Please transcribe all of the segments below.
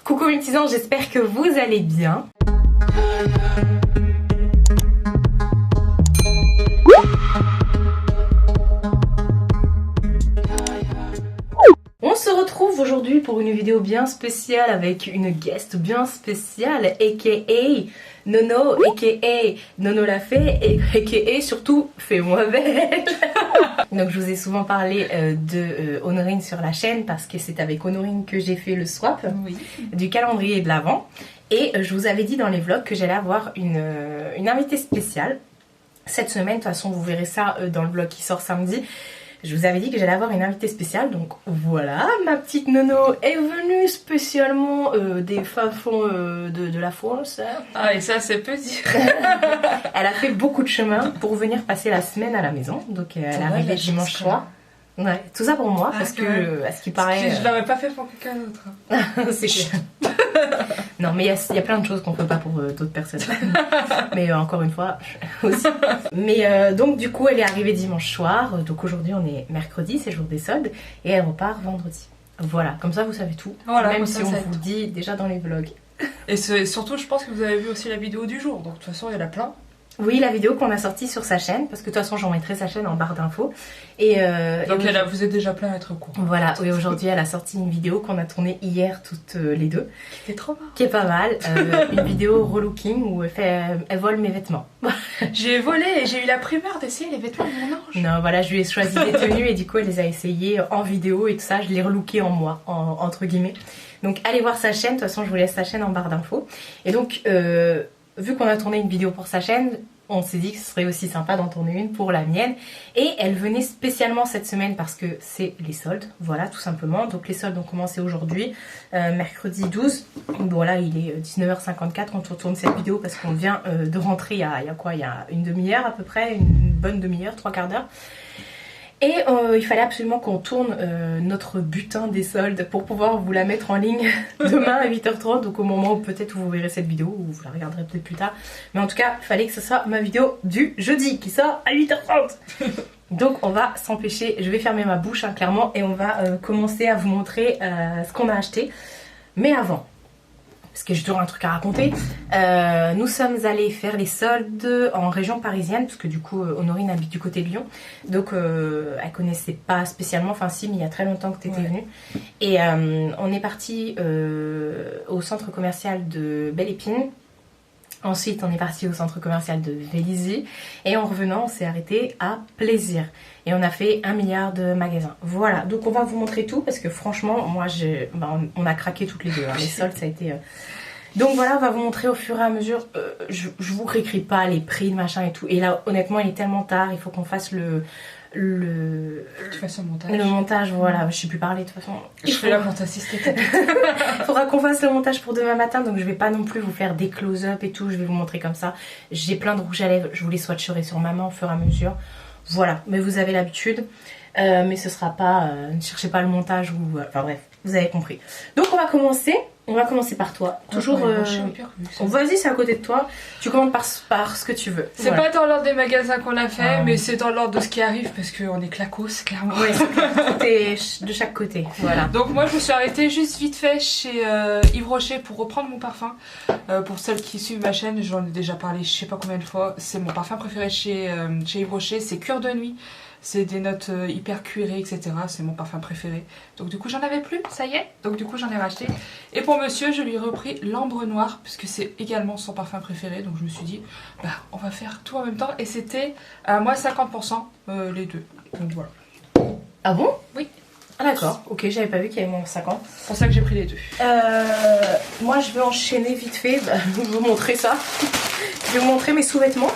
Coucou mes petits anges, j'espère que vous allez bien. On se retrouve aujourd'hui pour une vidéo bien spéciale avec une guest bien spéciale, aka Nono, aka Nono l'a fait, et aka surtout fais-moi belle. Donc je vous ai souvent parlé de Honorine sur la chaîne parce que c'est avec Honorine que j'ai fait le swap du calendrier de l'Avent. Et je vous avais dit dans les vlogs que j'allais avoir une invitée spéciale cette semaine. De toute façon vous verrez ça dans le vlog qui sort samedi. Je vous avais dit que j'allais avoir une invitée spéciale, donc voilà, ma petite Nono est venue spécialement des fins fonds de la France. Ah, et ça c'est peu dire. Elle a fait beaucoup de chemin pour venir passer la semaine à la maison, donc elle est arrivée dimanche soir. Ouais, tout ça pour moi, parce que, à ce qui paraît... Je l'aurais pas fait pour quelqu'un d'autre. C'est clair. Non, mais il y a plein de choses qu'on peut pas pour d'autres personnes. Mais encore une fois, aussi. Mais donc, du coup, elle est arrivée dimanche soir. Donc aujourd'hui, on est mercredi, c'est jour des soldes. Et elle repart vendredi. Voilà, comme ça, vous savez tout. Voilà, même si on vous dit déjà dans les vlogs. Et surtout, je pense que vous avez vu aussi la vidéo du jour. Donc, de toute façon, il y en a plein. Oui, la vidéo qu'on a sortie sur sa chaîne, parce que de toute façon j'en mettrai sa chaîne en barre d'infos. Donc vous êtes déjà plein à être au courant. Voilà, et aujourd'hui elle a sorti une vidéo qu'on a tournée hier toutes les deux. Qui était trop marrant. Qui est pas mal, une vidéo relooking où elle vole mes vêtements. J'ai volé et j'ai eu la primeur d'essayer les vêtements de mon ange. Non, voilà, je lui ai choisi des tenues et du coup elle les a essayées en vidéo et tout ça, je l'ai relookées en moi, entre guillemets. Donc allez voir sa chaîne, de toute façon je vous laisse sa chaîne en barre d'infos. Et donc... vu qu'on a tourné une vidéo pour sa chaîne, on s'est dit que ce serait aussi sympa d'en tourner une pour la mienne. Et elle venait spécialement cette semaine parce que c'est les soldes, voilà tout simplement. Donc les soldes ont commencé aujourd'hui, mercredi 12. Bon là il est 19h54 quand on tourne cette vidéo parce qu'on vient de rentrer il y a une demi-heure à peu près, une bonne demi-heure, 3/4 d'heure. Et il fallait absolument qu'on tourne notre butin des soldes pour pouvoir vous la mettre en ligne demain à 8h30. Donc au moment où peut-être vous verrez cette vidéo ou vous la regarderez peut-être plus tard. Mais en tout cas, il fallait que ce soit ma vidéo du jeudi qui sort à 8h30. Donc on va s'empêcher, je vais fermer ma bouche hein, clairement. Et on va commencer à vous montrer ce qu'on a acheté. Mais avant... parce que j'ai toujours un truc à raconter. Nous sommes allés faire les soldes en région parisienne, parce que du coup Honorine habite du côté de Lyon. Donc elle connaissait pas spécialement, enfin si, mais il y a très longtemps que tu étais venue. Et on est parti au centre commercial de Belle Épine. Ensuite on est parti au centre commercial de Vélizy. Et en revenant on s'est arrêté à Plaisir. Et on a fait 1 milliard de magasins. Voilà, donc on va vous montrer tout parce que franchement, moi, on a craqué toutes les deux. Hein. Les soldes, ça a été... Donc voilà, on va vous montrer au fur et à mesure. Je vous réécris pas les prix, le machin et tout. Et là, honnêtement, il est tellement tard, il faut qu'on fasse Tu fasses le montage. Le montage, voilà, je sais plus parler de toute façon. Je fais là pour t'assister. Il faudra qu'on fasse le montage pour demain matin, donc je vais pas non plus vous faire des close-up et tout, je vais vous montrer comme ça. J'ai plein de rouge à lèvres, je vous les swatcherai sur ma main au fur et à mesure. Voilà, mais vous avez l'habitude, mais ce sera pas, ne cherchez pas le montage ou, enfin bref, vous avez compris. Donc on va commencer par toi. Toujours, vas-y, c'est à côté de toi, tu commandes par ce que tu veux. C'est pas dans l'ordre des magasins qu'on a fait, mais c'est dans l'ordre de ce qui arrive parce qu'on est clacos, clairement. Oui, c'est de chaque côté, voilà. Donc moi je me suis arrêtée juste vite fait chez Yves Rocher pour reprendre mon parfum. Pour celles qui suivent ma chaîne, j'en ai déjà parlé je sais pas combien de fois. C'est mon parfum préféré chez Yves Rocher, c'est Cure de Nuit. C'est des notes hyper cuirées, etc. C'est mon parfum préféré. Donc du coup j'en avais plus, ça y est. Donc du coup j'en ai racheté. Et pour monsieur, je lui ai repris l'ambre noir, puisque c'est également son parfum préféré. Donc je me suis dit, bah on va faire tout en même temps. Et c'était à moi 50% les deux. Donc voilà. Ah bon? Oui. Ah d'accord, ok, j'avais pas vu qu'il y avait moins 50. C'est pour ça que j'ai pris les deux. Moi je vais enchaîner vite fait, je vais vous montrer ça. Je vais vous montrer mes sous-vêtements.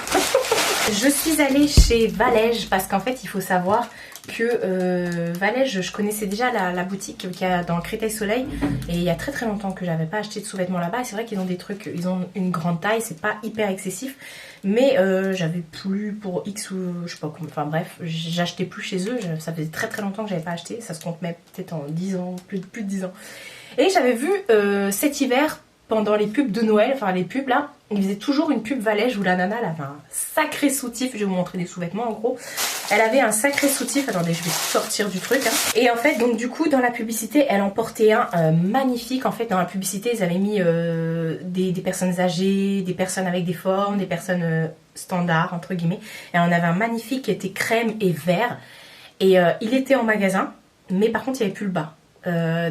Je suis allée chez Valège parce qu'en fait il faut savoir que Valège, je connaissais déjà la boutique qu'il y a dans Créteil Soleil et il y a très très longtemps que j'avais pas acheté de sous-vêtements là-bas. C'est vrai qu'ils ont des trucs, ils ont une grande taille, c'est pas hyper excessif, mais j'avais plus pour X ou je sais pas combien, enfin bref, j'achetais plus chez eux, ça faisait très très longtemps que j'avais pas acheté, ça se compte même peut-être en 10 ans, plus de 10 ans. Et j'avais vu cet hiver pendant les pubs de Noël, enfin les pubs là, il faisait toujours une pub Valège où la nana elle avait un sacré soutif. Je vais vous montrer des sous-vêtements en gros. Elle avait un sacré soutif. Attendez, je vais sortir du truc. Hein. Et en fait, donc du coup, dans la publicité, elle en portait un magnifique. En fait, dans la publicité, ils avaient mis des personnes âgées, des personnes avec des formes, des personnes standards, entre guillemets. Et on avait un magnifique qui était crème et vert. Et il était en magasin, mais par contre, il n'y avait plus le bas.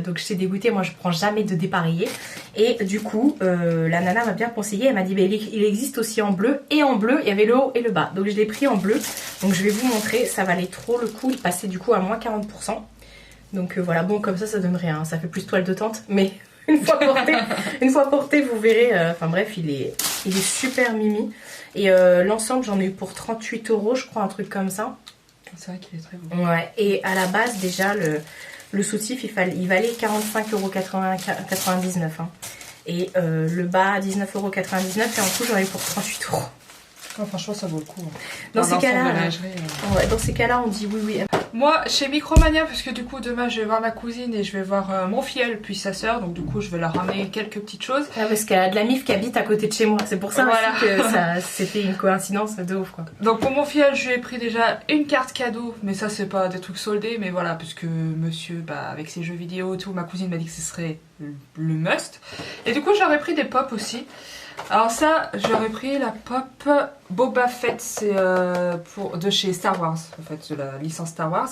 Donc j'étais dégoûtée, moi je prends jamais de dépareillé. Et du coup la nana m'a bien conseillé, elle m'a dit bah, il existe aussi en bleu, et en bleu il y avait le haut et le bas, donc je l'ai pris en bleu. Donc je vais vous montrer, ça valait trop le coup, il passait du coup à moins 40%. Donc voilà, bon comme ça donne rien, ça fait plus toile de tente, mais une fois porté vous verrez, enfin bref il est super mimi. Et l'ensemble j'en ai eu pour 38 € je crois, un truc comme ça. C'est vrai qu'il est très beau. Ouais, et à la base déjà le soutif il valait 45,99 €. Hein. Et le bas 19,99 € et en tout j'en ai pour 38 €. Oh, franchement ça vaut le coup. Hein. Dans ces cas-là, on dit oui. Moi chez Micromania, parce que du coup demain je vais voir ma cousine et je vais voir mon filleul puis sa soeur, donc du coup je vais leur ramener quelques petites choses. Ah, parce qu'elle a de la mif qui habite à côté de chez moi, c'est pour ça voilà. aussi que c'était une coïncidence de ouf quoi. Donc pour mon filleul je lui ai pris déjà une carte cadeau, mais ça c'est pas des trucs soldés, mais voilà, puisque monsieur avec ses jeux vidéo et tout, ma cousine m'a dit que ce serait le must. Et du coup j'aurais pris des pop aussi. Alors ça, j'aurais pris la pop Boba Fett, c'est de chez Star Wars, en fait, de la licence Star Wars.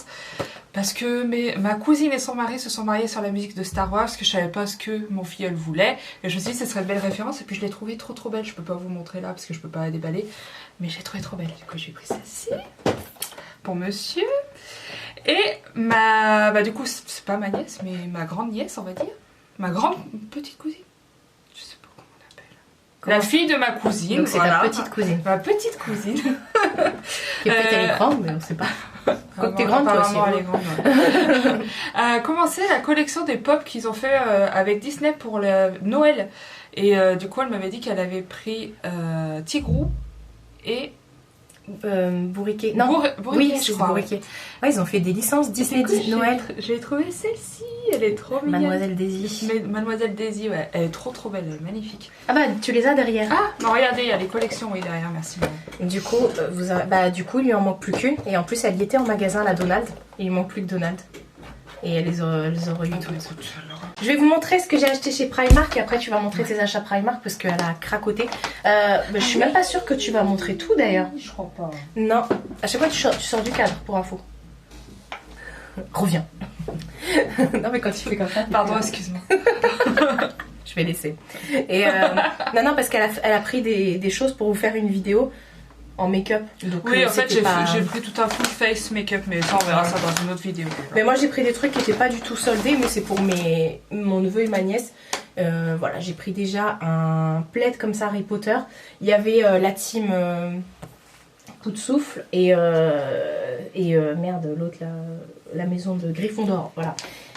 Parce que ma cousine et son mari se sont mariés sur la musique de Star Wars, parce que je savais pas ce que mon filleul voulait. Et je me suis dit, ce serait une belle référence, et puis je l'ai trouvée trop belle. Je peux pas vous montrer là, parce que je peux pas la déballer. Mais je l'ai trouvée trop belle, du coup j'ai pris celle-ci pour monsieur. Et du coup, c'est pas ma nièce, mais ma grande nièce, on va dire. Ma grande petite cousine. La fille de ma cousine. Donc c'est ta petite cousine. Ma petite cousine. Et peut-être elle est grande, mais on sait pas. Quand t'es grande, toi aussi. Elle est grande, ouais. A commencé la collection des pop qu'ils ont fait avec Disney pour le Noël. Et du coup, elle m'avait dit qu'elle avait pris Tigrou et... Bourriquet. Non, Bourriquet, c'est Bourriquet. Ouais, ils ont fait des licences Disney Noël. J'ai trouvé celle-ci, elle est trop mignonne. Mademoiselle Daisy. Mademoiselle Daisy, ouais, elle est trop belle, elle est magnifique. Ah bah, tu les as derrière. Ah, non, regardez, il y a les collections, oui, derrière, merci. Du coup, il lui en manque plus qu'une. Et en plus, elle y était en magasin, la Donald. Et il manque plus que Donald. Et elle les aurait eu toutes. Je vais vous montrer ce que j'ai acheté chez Primark et après tu vas montrer tes achats Primark parce qu'elle a cracoté. Je suis même pas sûre que tu vas montrer tout d'ailleurs. Je crois pas. Non, à chaque fois tu sors du cadre pour info. Reviens. Non mais quand tu fais comme ça. Pardon, excuse-moi. Je vais laisser. Et non, parce qu'elle a pris des choses pour vous faire une vidéo en make-up. Oui, en fait, j'ai pris tout un full face make-up, mais ça, on verra ça dans une autre vidéo. Mais moi, j'ai pris des trucs qui n'étaient pas du tout soldés, mais c'est pour mon neveu et ma nièce. Voilà, j'ai pris déjà un plaid comme ça, Harry Potter. Il y avait la team Coup de souffle et merde, l'autre, la maison de Gryffondor. Voilà.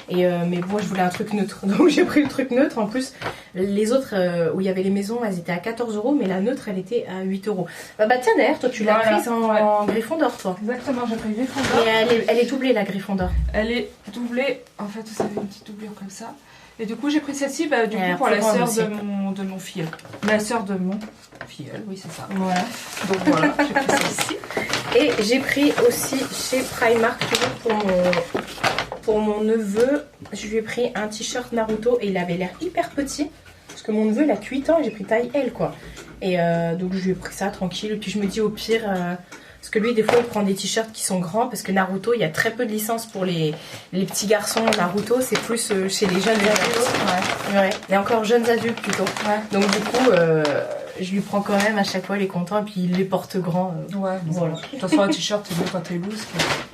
Mais moi je voulais un truc neutre, donc j'ai pris le truc neutre. En plus les autres où il y avait les maisons, elles étaient à 14 €, mais la neutre elle était à 8 €. Bah tiens, d'ailleurs toi tu l'as prise en Gryffondor toi. Exactement, j'ai pris Gryffondor. Et elle est doublée la Gryffondor. Elle est doublée, en fait vous avez une petite doublure comme ça. Et du coup j'ai pris celle-ci pour la sœur de mon filleul. La sœur de mon filleul, oui c'est ça. Voilà. Donc voilà, j'ai pris celle-ci. Et j'ai pris aussi chez Primark, toujours pour mon neveu, je lui ai pris un t-shirt Naruto et il avait l'air hyper petit. Parce que mon neveu il a 8 ans et j'ai pris taille L quoi. Et donc je lui ai pris ça tranquille. Et puis je me dis au pire, parce que lui des fois il prend des t-shirts qui sont grands. Parce que Naruto, il y a très peu de licences pour les petits garçons. Naruto c'est plus chez les jeunes adultes. Ouais. Et encore jeunes adultes plutôt. Ouais. Donc du coup... je lui prends quand même à chaque fois, il est content et puis il les porte grands. Ouais, voilà. De toute façon, un t-shirt, c'est mieux quand t'es loose.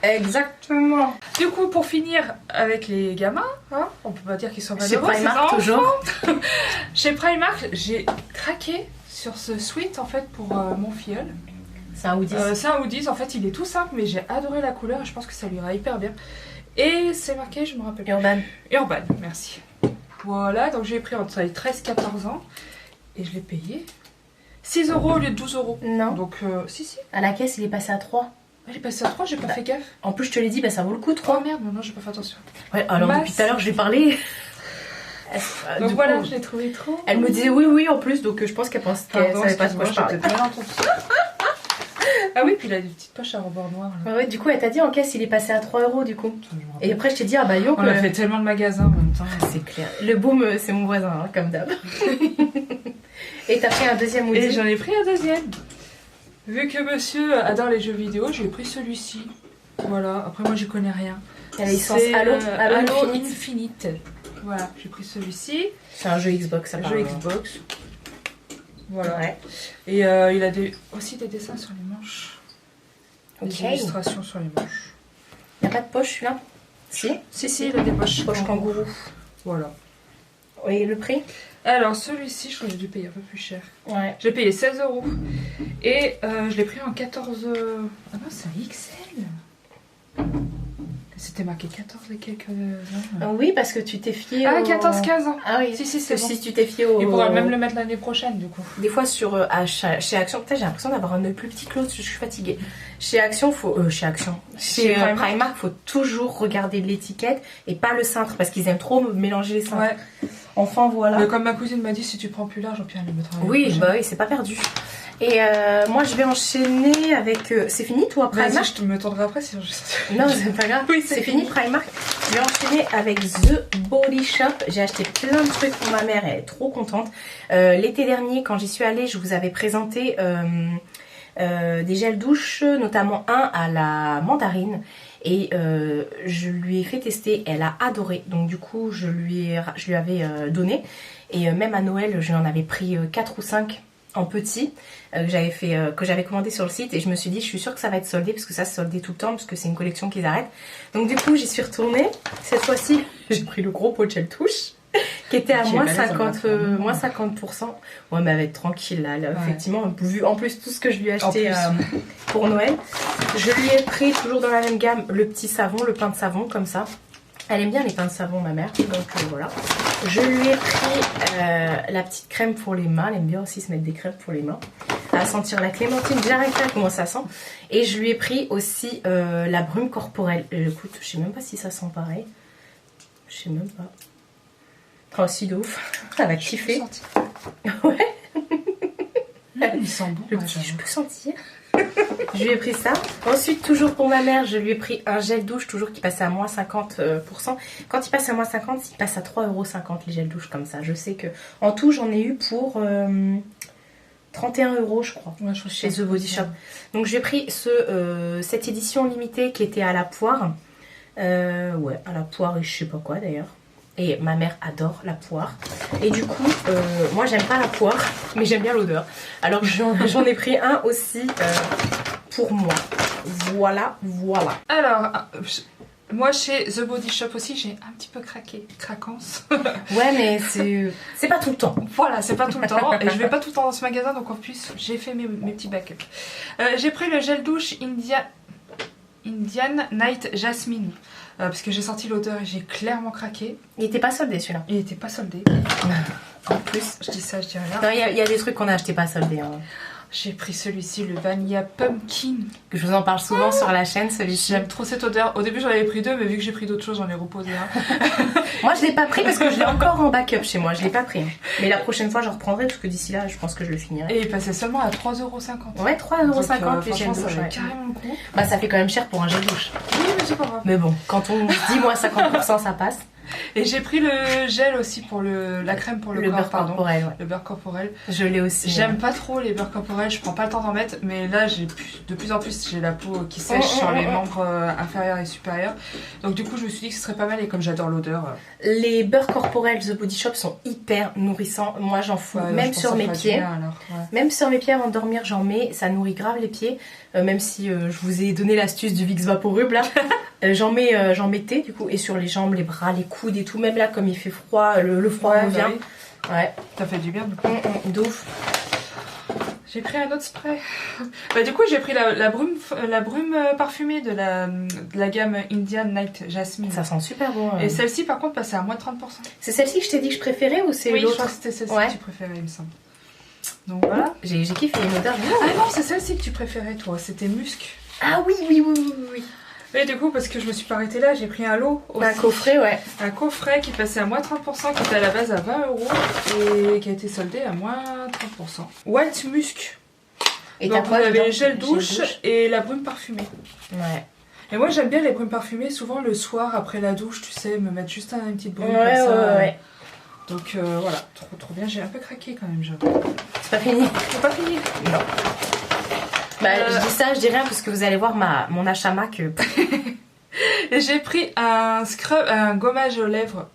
Exactement. Du coup, pour finir avec les gamins, hein, on peut pas dire qu'ils sont malheureux. Chez Primark, toujours. Chez Primark, j'ai craqué sur ce sweat en fait pour mon filleul. C'est un hoodies. C'est un hoodies, en fait, il est tout simple, mais j'ai adoré la couleur et je pense que ça lui ira hyper bien. Et c'est marqué, je me rappelle. Urban. Urban, merci. Voilà, donc j'ai pris entre les 13 et 14 ans et je l'ai payé 6 € au lieu de 12 €. Non. Donc, si. À la caisse, il est passé à 3. Il est passé à 3, j'ai pas fait gaffe. En plus, je te l'ai dit, ça vaut le coup, 3. Oh merde, non, j'ai pas fait attention. Ouais, alors depuis tout à l'heure, je vais parler. Donc du voilà, coup, je l'ai trouvé trop. elle me disait oui en plus, donc je pense qu'elle pense qu'elle savait pas de quoi je parlais. Ah oui, puis il a des petites poches à rebord noir. Là. Ouais, du coup, elle t'a dit en caisse, il est passé à 3 € du coup. Et après, je t'ai dit, ah bah yo, on a fait tellement de magasins en même temps. C'est clair. Le boom, c'est mon voisin, hein, comme d'hab. Et t'as pris un deuxième Woody. Et j'en ai pris un deuxième. Vu que monsieur adore les jeux vidéo, j'ai pris celui-ci. Voilà, après moi j'y connais rien. La licence Halo Infinite. Voilà, j'ai pris celui-ci. C'est un jeu Xbox, un jeu Xbox. Voilà. Ouais. Et il a aussi des dessins sur les manches. Des illustrations sur les manches. Il n'y a pas de poche celui-là? Si, il a des poches. Poche kangourou. Voilà. Et le prix? Alors celui-ci, je crois que j'ai dû payer un peu plus cher. Ouais. J'ai payé 16 €. Et je l'ai pris en 14... Ah non, c'est un XL. C'était marqué 14 et quelques ans. Oui, parce que tu t'es fié au... 14-15 ans. Ah oui, si, c'est bon. Si tu t'es fié au... Il pourra même le mettre l'année prochaine, du coup. Des fois, chez Action, peut-être j'ai l'impression d'avoir un œil plus petit que l'autre, je suis fatiguée. Chez Action, chez Primark, faut toujours regarder l'étiquette et pas le cintre, parce qu'ils aiment trop mélanger les cintres. Ouais. Enfin, voilà. Mais comme ma cousine m'a dit, si tu prends plus large, au pire, elle le mettra l'année prochaine. Bah oui, c'est pas perdu. Et moi, je vais enchaîner avec... c'est fini, toi, Primark? Vas-y, je me tournerai après, sinon je... Non, c'est pas grave. Oui, c'est fini, Primark. Je vais enchaîner avec The Body Shop. J'ai acheté plein de trucs pour ma mère, elle est trop contente. L'été dernier, quand j'y suis allée, je vous avais présenté des gels douche, notamment un à la mandarine. Et je lui ai fait tester, elle a adoré. Donc du coup, je lui avais donné. Et même à Noël, je lui en avais pris 4 ou 5 en petit que j'avais commandé sur le site. Et je me suis dit, je suis sûre que ça va être soldé, parce que ça se soldait tout le temps, parce que c'est une collection qu'ils arrêtent. Donc du coup, j'y suis retournée. Cette fois-ci, j'ai pris le gros pot de gel touche, qui était à moins 50%. Ouais, mais elle va être tranquille là, ouais. Effectivement, vu en plus tout ce que je lui ai acheté pour Noël. Je lui ai pris, toujours dans la même gamme, le petit savon, le pain de savon, comme ça. Elle aime bien les pains de savon, ma mère, donc voilà. Je lui ai pris la petite crème pour les mains. Elle aime bien aussi se mettre des crèmes pour les mains. À sentir la clémentine, bien rien comment ça sent. Et je lui ai pris aussi la brume corporelle. Écoute, je sais même pas si ça sent pareil. Je sais même pas. Oh, si, de ouf. Elle va kiffer. Ouais. Il sent bon. Le petit, je peux sentir. Je lui ai pris ça. Ensuite, toujours pour ma mère, je lui ai pris un gel douche, toujours qui passait à moins 50%. Quand il passe à moins 50, il passe à 3,50 € les gels douche comme ça. Je sais que en tout, j'en ai eu pour 31 €, je crois, ouais, chez The Body Shop. Donc j'ai pris cette édition limitée qui était à la poire. Ouais, à la poire et je sais pas quoi d'ailleurs. Et ma mère adore la poire. Et du coup, moi j'aime pas la poire, mais j'aime bien l'odeur. Alors j'en ai pris un aussi pour moi. Voilà. Alors, moi chez The Body Shop aussi, j'ai un petit peu craquance. Ouais, mais c'est pas tout le temps. Voilà, c'est pas tout le temps. Et je vais pas tout le temps dans ce magasin, donc en plus, j'ai fait mes petits backups. J'ai pris le gel douche Indian Night Jasmine. Parce que j'ai senti l'odeur et j'ai clairement craqué. Il était pas soldé celui-là. Il était pas soldé. En plus, je dis ça, je dis rien. Non, il y a des trucs qu'on a acheté pas soldés. Hein. J'ai pris celui-ci, le Vanilla Pumpkin. Que je vous en parle souvent sur la chaîne, celui-ci. J'aime trop cette odeur. Au début, j'en avais pris 2, mais vu que j'ai pris d'autres choses, j'en ai reposé un. Moi, je l'ai pas pris parce que je l'ai encore en backup chez moi. Je l'ai pas pris. Mais la prochaine fois, je reprendrai parce que d'ici là, je pense que je le finirai. Et il passait seulement à 3,50 €. Ouais, 3,50 € les gels douche. Ça carrément le coup. Bah, ça fait quand même cher pour un gel douche. Oui, mais c'est pas grave. Mais bon, quand on dit moins 50%, ça passe. Et j'ai pris le gel aussi pour la crème pour le corps, beurre corporel. Ouais. Le beurre corporel. Je l'ai aussi. J'aime pas trop les beurres corporels, je prends pas le temps d'en mettre, mais là de plus en plus j'ai la peau qui sèche sur les membres inférieurs et supérieurs. Donc du coup je me suis dit que ce serait pas mal et comme j'adore l'odeur. Les beurres corporels The Body Shop sont hyper nourrissants. Moi j'en fous, ouais, même sur mes pieds. Bien, alors, ouais. Même sur mes pieds avant de dormir j'en mets, ça nourrit grave les pieds. Même si je vous ai donné l'astuce du Vicks Vaporub là. J'en mettais du coup et sur les jambes, les bras, les coudes et tout. Même là comme il fait froid, le froid revient. Bah oui. Ouais. Ça fait du bien du coup. D'ouf. J'ai pris un autre spray. Bah du coup j'ai pris la brume parfumée de la gamme Indian Night Jasmine. Ça sent super bon. Et celle-ci par contre passait à moins de 30%. C'est celle-ci que je t'ai dit que je préférais ou c'est l'autre? Oui, je crois que c'était celle-ci que tu préférais il me semble. Donc voilà. J'ai kiffé une odeur. Ah non, c'est celle-ci que tu préférais toi, c'était musc. Ah oui. Et du coup, parce que je me suis pas arrêtée là, j'ai pris un lot aussi. Un coffret, ouais. Un coffret qui passait à moins 30%, qui était à la base à 20 € et qui a été soldé à moins 30%. White Musk. Et donc t'as on quoi avait dedans? le gel douche et la brume parfumée. Ouais. Et moi j'aime bien les brumes parfumées, souvent le soir après la douche, tu sais, me mettre juste une petite brume Ouais, comme ça. ouais. Donc voilà, trop bien, j'ai un peu craqué quand même, j'avoue. C'est pas fini. C'est pas fini. Non. Bah, je dis ça, je dis rien parce que vous allez voir mon achat Mac. J'ai pris un scrub, un gommage aux lèvres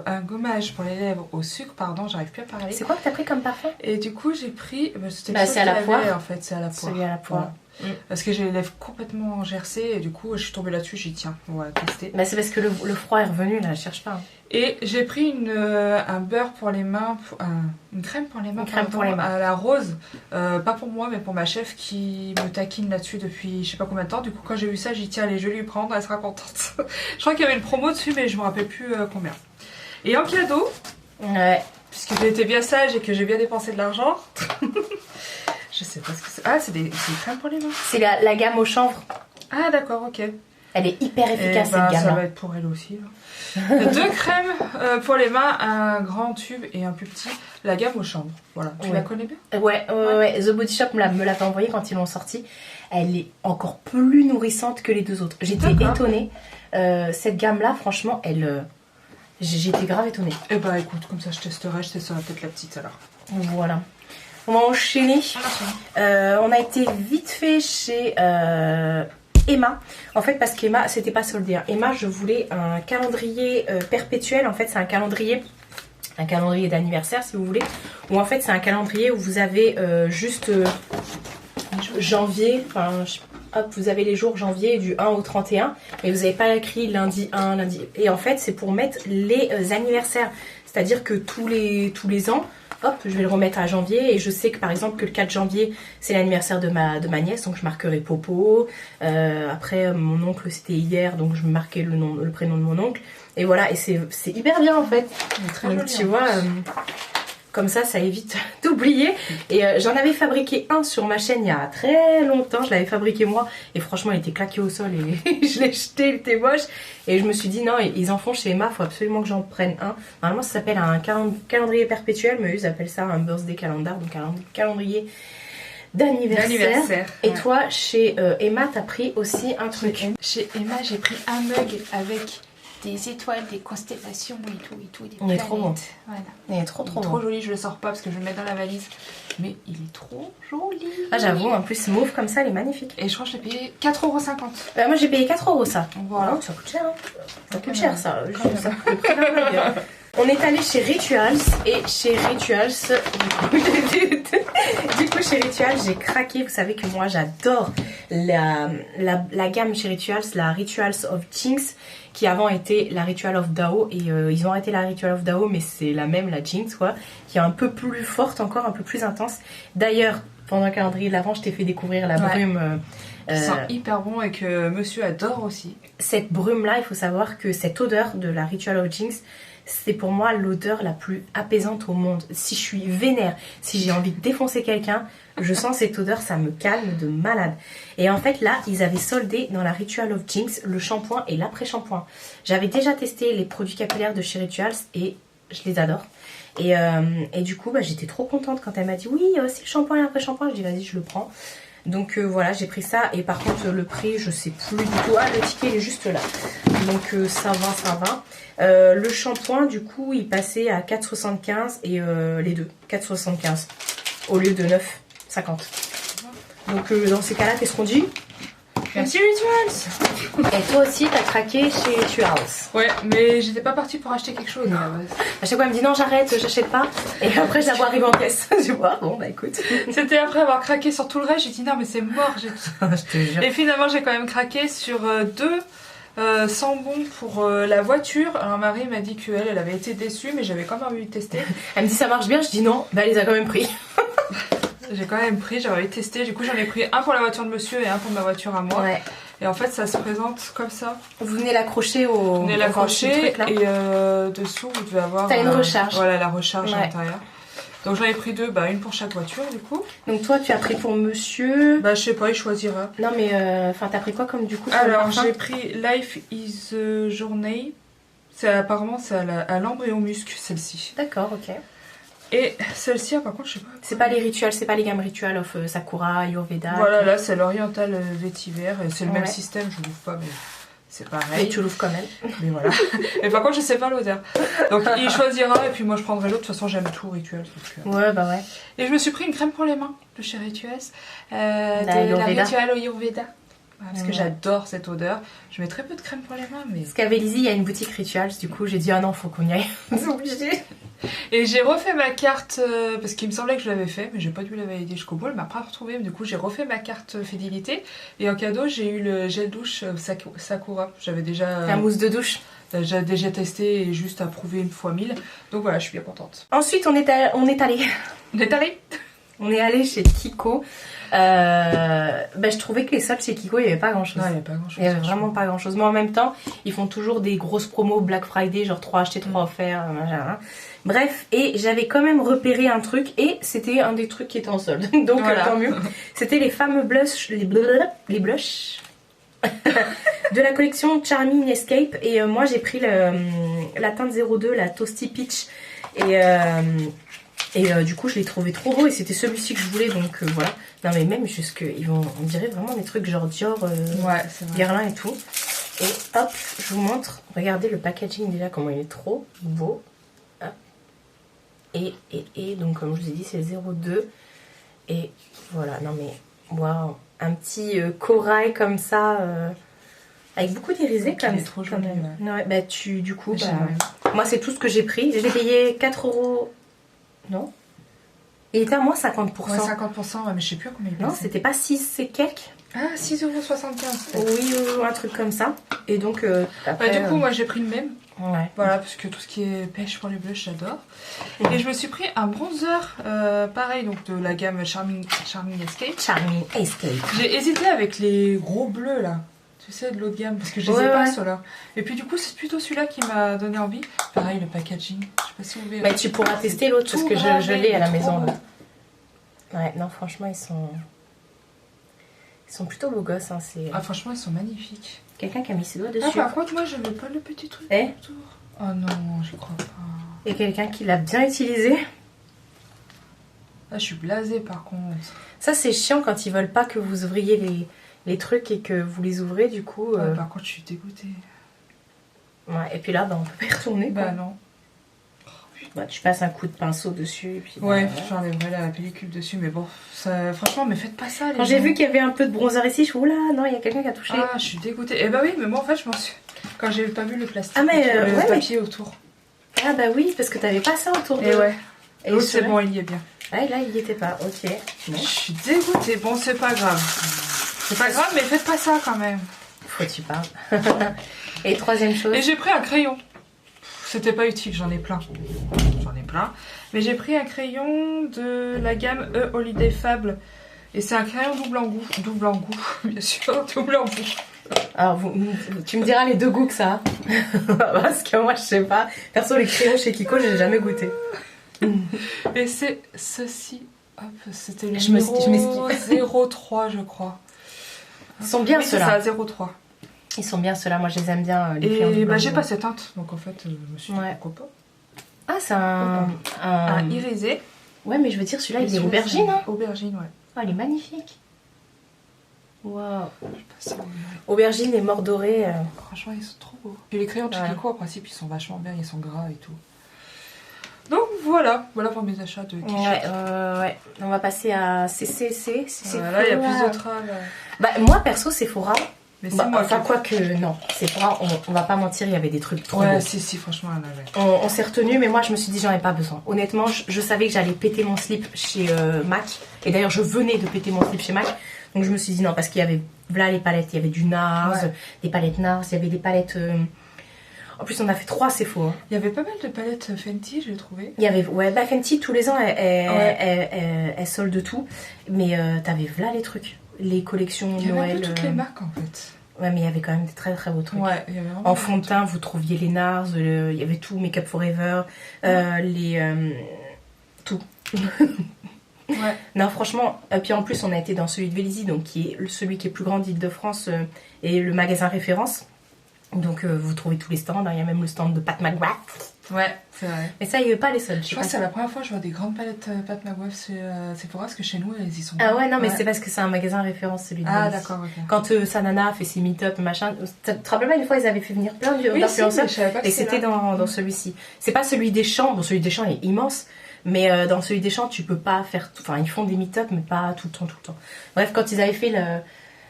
un gommage pour les lèvres au sucre, pardon, j'arrive plus à parler. C'est quoi que t'as pris comme parfum? Et du coup j'ai pris, c'était Bah, c'est à la poire. en fait, c'est à la poire. Celui à la poire. Voilà. Parce que j'ai les lèvres complètement gercées et du coup je suis tombée là-dessus, j'ai dit tiens, on va tester. Bah, c'est parce que le froid est revenu là, je cherche pas. Et j'ai pris un beurre pour les mains, une crème pour les mains, à la rose. Pas pour moi, mais pour ma chef qui me taquine là-dessus depuis je sais pas combien de temps. Du coup, quand j'ai vu ça, j'ai dit tiens, allez, je vais lui prendre, elle sera contente. Je crois qu'il y avait une promo dessus, mais je me rappelle plus combien. Et en cadeau, Ouais. puisque j'ai été bien sage et que j'ai bien dépensé de l'argent, je sais pas ce que c'est. Ah, c'est une crème pour les mains. C'est la gamme au chanvre. Ah, d'accord, ok. Elle est hyper efficace, cette gamme. Ça va être pour elle aussi. Là. 2 crèmes pour les mains, un grand tube et un plus petit. La gamme au chanvre. Voilà. Tu la connais bien? Ouais. The Body Shop me l'avait envoyée quand ils l'ont sortie. Elle est encore plus nourrissante que les deux autres. J'étais étonnée. Cette gamme-là, franchement, j'étais grave étonnée. Eh bah écoute, comme ça je testerai peut-être la petite alors. Voilà. On va enchaîner. On a été vite fait chez Emma. En fait, parce qu'Emma, c'était pas soldé. Hein. Emma, je voulais un calendrier perpétuel. En fait, c'est un calendrier d'anniversaire, si vous voulez. Ou en fait, c'est un calendrier où vous avez juste janvier. Enfin, hop, vous avez les jours janvier du 1 au 31. Et vous n'avez pas écrit lundi 1, lundi. Et en fait, c'est pour mettre les anniversaires. C'est-à-dire que tous les ans, hop, je vais le remettre à janvier et je sais que par exemple que le 4 janvier c'est l'anniversaire de ma nièce, donc je marquerai Popo. Après mon oncle c'était hier, donc je marquais le prénom de mon oncle. Et voilà, et c'est hyper bien en fait. Très donc joli, tu vois, comme ça évite d'oublier. Et j'en avais fabriqué un sur ma chaîne il y a très longtemps, je l'avais fabriqué moi et franchement il était claqué au sol et je l'ai jeté, il était moche. Et je me suis dit non, ils en font chez Emma, il faut absolument que j'en prenne un. Normalement ça s'appelle un calendrier perpétuel, mais eux ils appellent ça un birthday calendar, donc un calendrier d'anniversaire. Et toi chez Emma t'as pris aussi un truc. Chez Emma j'ai pris un mug avec des étoiles, des constellations et tout, des Il est trop bon. Voilà. Il est trop trop joli, je le sors pas parce que je vais le mettre dans la valise. Mais il est trop joli. Ah j'avoue, en plus mauve comme ça, elle est magnifique. Et je crois que je l'ai payé 4,50 €. Moi j'ai payé 4 € ça. Voilà. Oh, ça coûte cher, hein. Ça coûte cher ça. Ça coûte le prix d'un mug. On est allé chez Rituals et chez Rituals, du coup chez Rituals j'ai craqué. Vous savez que moi j'adore la gamme chez Rituals, la Rituals of Jinx, qui avant était la Ritual of Dao et ils ont arrêté la Ritual of Dao, mais c'est la même, la Jinx quoi, qui est un peu plus forte encore, un peu plus intense. D'ailleurs pendant le calendrier de l'Avent je t'ai fait découvrir la brume qui sent hyper bon et que monsieur adore aussi. Cette brume là, il faut savoir que cette odeur de la Ritual of Jinx, c'est pour moi l'odeur la plus apaisante au monde. Si je suis vénère, si j'ai envie de défoncer quelqu'un, je sens cette odeur, ça me calme de malade. Et en fait là, ils avaient soldé dans la Ritual of Jinx le shampoing et l'après-shampoing. J'avais déjà testé les produits capillaires de chez Rituals et je les adore. Et du coup, j'étais trop contente quand elle m'a dit oui, c'est le shampoing et l'après-shampoing. Je dis vas-y, je le prends. Donc voilà, j'ai pris ça. Et par contre, le prix, je sais plus du tout. Ah, le ticket, il est juste là. Donc ça va. Le shampoing, du coup, il passait à 4,75 et les deux, 4,75 au lieu de 9,50. Donc dans ces cas-là, qu'est-ce qu'on dit? Merci Rituals. Et toi aussi, t'as craqué chez Rituals. Ouais, mais j'étais pas partie pour acheter quelque chose. À chaque fois, elle me dit non, j'arrête, j'achète pas. Et après, je la vois arriver en caisse. Je vois, bon, écoute. C'était après avoir craqué sur tout le reste, j'ai dit non, mais c'est mort. Je te jure. Et finalement, j'ai quand même craqué sur deux sambons pour la voiture. Alors, Marie m'a dit qu'elle avait été déçue, mais j'avais quand même envie de tester. Elle me dit ça marche bien, je dis non, elle les a quand même pris. J'ai quand même pris, j'avais testé, du coup j'en ai pris un pour la voiture de monsieur et un pour ma voiture à moi. Ouais. Et en fait ça se présente comme ça. Vous venez l'accrocher au... Vous venez l'accrocher et dessous vous devez avoir... T'as une recharge. Voilà la recharge à l'intérieur. Donc j'en ai pris 2, bah une pour chaque voiture du coup. Donc toi, tu as pris pour monsieur... Bah je sais pas, il choisira. Non mais, enfin, t'as pris quoi comme du coup pour Alors le parfum? j'ai pris Life is a Journey. Apparemment c'est à l'ambre et au musc celle-ci. D'accord, ok. Et celle-ci, par contre, je sais pas. C'est pas les rituels, c'est pas les gammes rituels of Sakura, Ayurveda. Voilà, là c'est l'oriental vétiver. C'est le même Ouais. système, je l'ouvre pas, mais c'est Et pareil. tu l'ouvres quand même. Mais voilà. Et par contre, je sais pas l'odeur. Donc il choisira et puis moi je prendrai l'autre. De toute façon, j'aime tout rituel. Ouais, bah ouais. Et je me suis pris une crème pour les mains de chez Rituels. De la Ayurveda. Ritual Ayurveda. Parce que Ouais. j'adore cette odeur. Je mets très peu de crème pour les mains, mais. Parce qu'à Vélizy, il y a une boutique Rituals, du coup j'ai dit ah non, faut qu'on y aille. C'est obligé. Et j'ai refait ma carte, parce qu'il me semblait que je l'avais fait, mais j'ai pas dû la valider jusqu'au bout, elle m'a pas retrouvée, du coup j'ai refait ma carte fidélité, et en cadeau j'ai eu le gel douche Sakura, j'avais déjà, La mousse de douche. déjà testé et juste approuvé une fois 1000, donc voilà, je suis bien contente. Ensuite, on est allé. On est allé. On est allé chez Kiko. Je trouvais que les soldes chez Kiko, il n'y avait pas grand chose. Non, il n'y a pas grand chose. Il n'y avait vraiment pas grand chose. Mais en même temps, ils font toujours des grosses promos Black Friday, genre 3 achetés, 3 offerts. Machin. Bref, et j'avais quand même repéré un truc, et c'était un des trucs qui était en solde. Donc Voilà. tant mieux. C'était les fameux blushs, les blushs de la collection Charming Escape. Et moi, j'ai pris la teinte 02, la Toasty Peach. Et du coup, je l'ai trouvé trop beau, et c'était celui-ci que je voulais, donc voilà. Non, mais même jusque, on dirait vraiment des trucs genre Dior, Ouais, c'est vrai. Guerlain et tout. Et hop, je vous montre. Regardez le packaging déjà, comment il est trop beau. Hop. Et donc, comme je vous ai dit, c'est le 02. Et voilà, non mais, waouh. Un petit corail comme ça, avec beaucoup d'irisé Il comme est trop joli, même. Ouais, bah du coup, J'aime bien. moi c'est tout ce que j'ai pris. J'ai payé 4 €. Non. Il était à moins 50%. Ouais, 50%, ouais, mais je sais plus combien il Non, passait. c'était pas 6 et quelques. Ah, 6,75 €. Oui, ou un truc comme ça. Et donc, après... Bah, du coup, moi j'ai pris le même. Ouais. Voilà, parce que tout ce qui est pêche pour les blushs, j'adore. Mhm. Et je me suis pris un bronzer, pareil, donc de la gamme Charming Escape. Charming Escape. J'ai hésité avec les gros bleus là, tu sais, de l'autre gamme, parce que je les ai Ouais, pas ouais. ceux-là. Et puis du coup, c'est plutôt celui-là qui m'a donné envie. Pareil, le packaging, je sais pas si vous verrez. Mais tu pourras tester l'autre, parce Tout que je l'ai à la gravé, maison. trop Là. Ouais, non, franchement, ils sont plutôt beaux gosses. Hein. C'est Ah, franchement, ils sont magnifiques. quelqu'un qui a mis ses doigts Ah, dessus. par contre, moi, je veux pas le petit truc Eh autour. Oh non, je crois pas. Et quelqu'un qui l'a bien utilisé. Ah, je suis blasée par contre. Ça, c'est chiant quand ils veulent pas que vous ouvriez les trucs et que vous les ouvrez, du coup. Ouais, par contre, je suis dégoûtée. Ouais, et puis là, bah, on peut pas y retourner. Quoi. Bah non. Bah, tu passes un coup de pinceau dessus. Et puis, Ouais, bah, j'enlèverai la pellicule dessus, mais bon, ça, franchement, mais faites pas ça. Les quand j'ai gens. vu qu'il y avait un peu de bronzer ici, je suis oula, non, il y a quelqu'un qui a touché. Ah, je suis dégoûtée. Eh bah oui, mais moi en fait, je m'en suis. Quand j'ai pas vu le plastique, Ah, mais, le ouais, papier autour. Ah bah oui, parce que t'avais pas ça autour de... Et ouais. Et L'autre, c'est celui-là- bon, il y est bien. Ah, et là, il y était pas, ok. Je Bon. suis dégoûtée. Bon, c'est pas grave. C'est pas grave, mais faites pas ça quand même. Faut que tu parles. Et troisième chose... Et j'ai pris un crayon. C'était pas utile, j'en ai plein. J'en ai plein. Mais j'ai pris un crayon de la gamme E Holiday Fable. Et c'est un crayon double en goût, bien sûr, double en goût. Alors, tu me diras les deux goûts que ça a. Parce que moi, je sais pas. Perso, les crayons chez Kiko, j'ai jamais goûté. Et c'est ceci. Hop, c'était le Je me- numéro je m'esquive. 03, je crois. Ils sont bien Oui, c'est ceux-là. ça, 03. Ils sont bien ceux-là, moi je les aime bien. Les crayons Et double bah j'ai goût. pas cette teinte, donc en fait je me suis dit Ouais. pourquoi pas. Ah, c'est un... Irisé. Ouais, mais je veux dire, celui-là, il est Celui-là, aubergine. c'est Hein. Aubergine, ouais. Ah, il est magnifique. Waouh. Je sais pas si vous verrez. Aubergine et mort doré. Franchement, ils sont trop beaux. Puis les crayons de chez Ouais. Kiko, en principe, ils sont vachement bien, ils sont gras et tout. Donc voilà pour mes achats de t-shirts. Ouais. On va passer à CCC. Là, il y a plus de travail. Bah, moi, perso, Sephora. Mais c'est Bah, moi enfin, qui... quoi que non. Sephora, on va pas mentir, il y avait des trucs trop Ouais, beaux. si, franchement, il y en avait. On s'est retenu, mais moi je me suis dit j'en ai pas besoin. Honnêtement, je savais que j'allais péter mon slip chez Mac. Et d'ailleurs, je venais de péter mon slip chez Mac. Donc je me suis dit non, parce qu'il y avait là les palettes. Il y avait du NARS, Ouais. des palettes NARS, il y avait des palettes. En plus, on a fait 3, c'est faux. Hein. Il y avait pas mal de palettes Fenty, j'ai trouvé. Il y avait, ouais, bah Fenty, tous les ans, elle solde tout. Mais t'avais là les trucs. Les collections Il y avait Noël. un peu toutes les marques en fait. Ouais, mais il y avait quand même des très très beaux trucs. Ouais, il y avait vraiment En fond de teint, vous trouviez les NARS, il y avait tout, Make Up Forever, tout. Ouais. Non, franchement, puis en plus, on a été dans celui de Vélizy, donc qui est celui qui est plus grand d'Île-de-France et le magasin référence. Donc, vous trouvez tous les stands. Il y a même le stand de Pat McGrath. Ouais, c'est vrai. Mais ça, il n'y avait pas les soldes. Je crois que c'est la première fois que je vois des grandes palettes Pat McGrath chez Sephora, parce que chez nous, elles y sont. Ah ouais, non, mais c'est parce que c'est un magasin référence, celui de Ah, Vélizy. d'accord, ok. Quand Sanana a fait ses meet-up, machin, tu te rappelles pas, une fois, ils avaient fait venir plein Oui, d'influenceurs. si, mais je savais pas que Et c'était dans celui-ci. C'est pas celui des champs. Bon, celui des champs est immense. Mais dans celui des champs, tu peux pas faire tout. Enfin, ils font des meet-up, mais pas tout le temps. Bref, quand ils avaient fait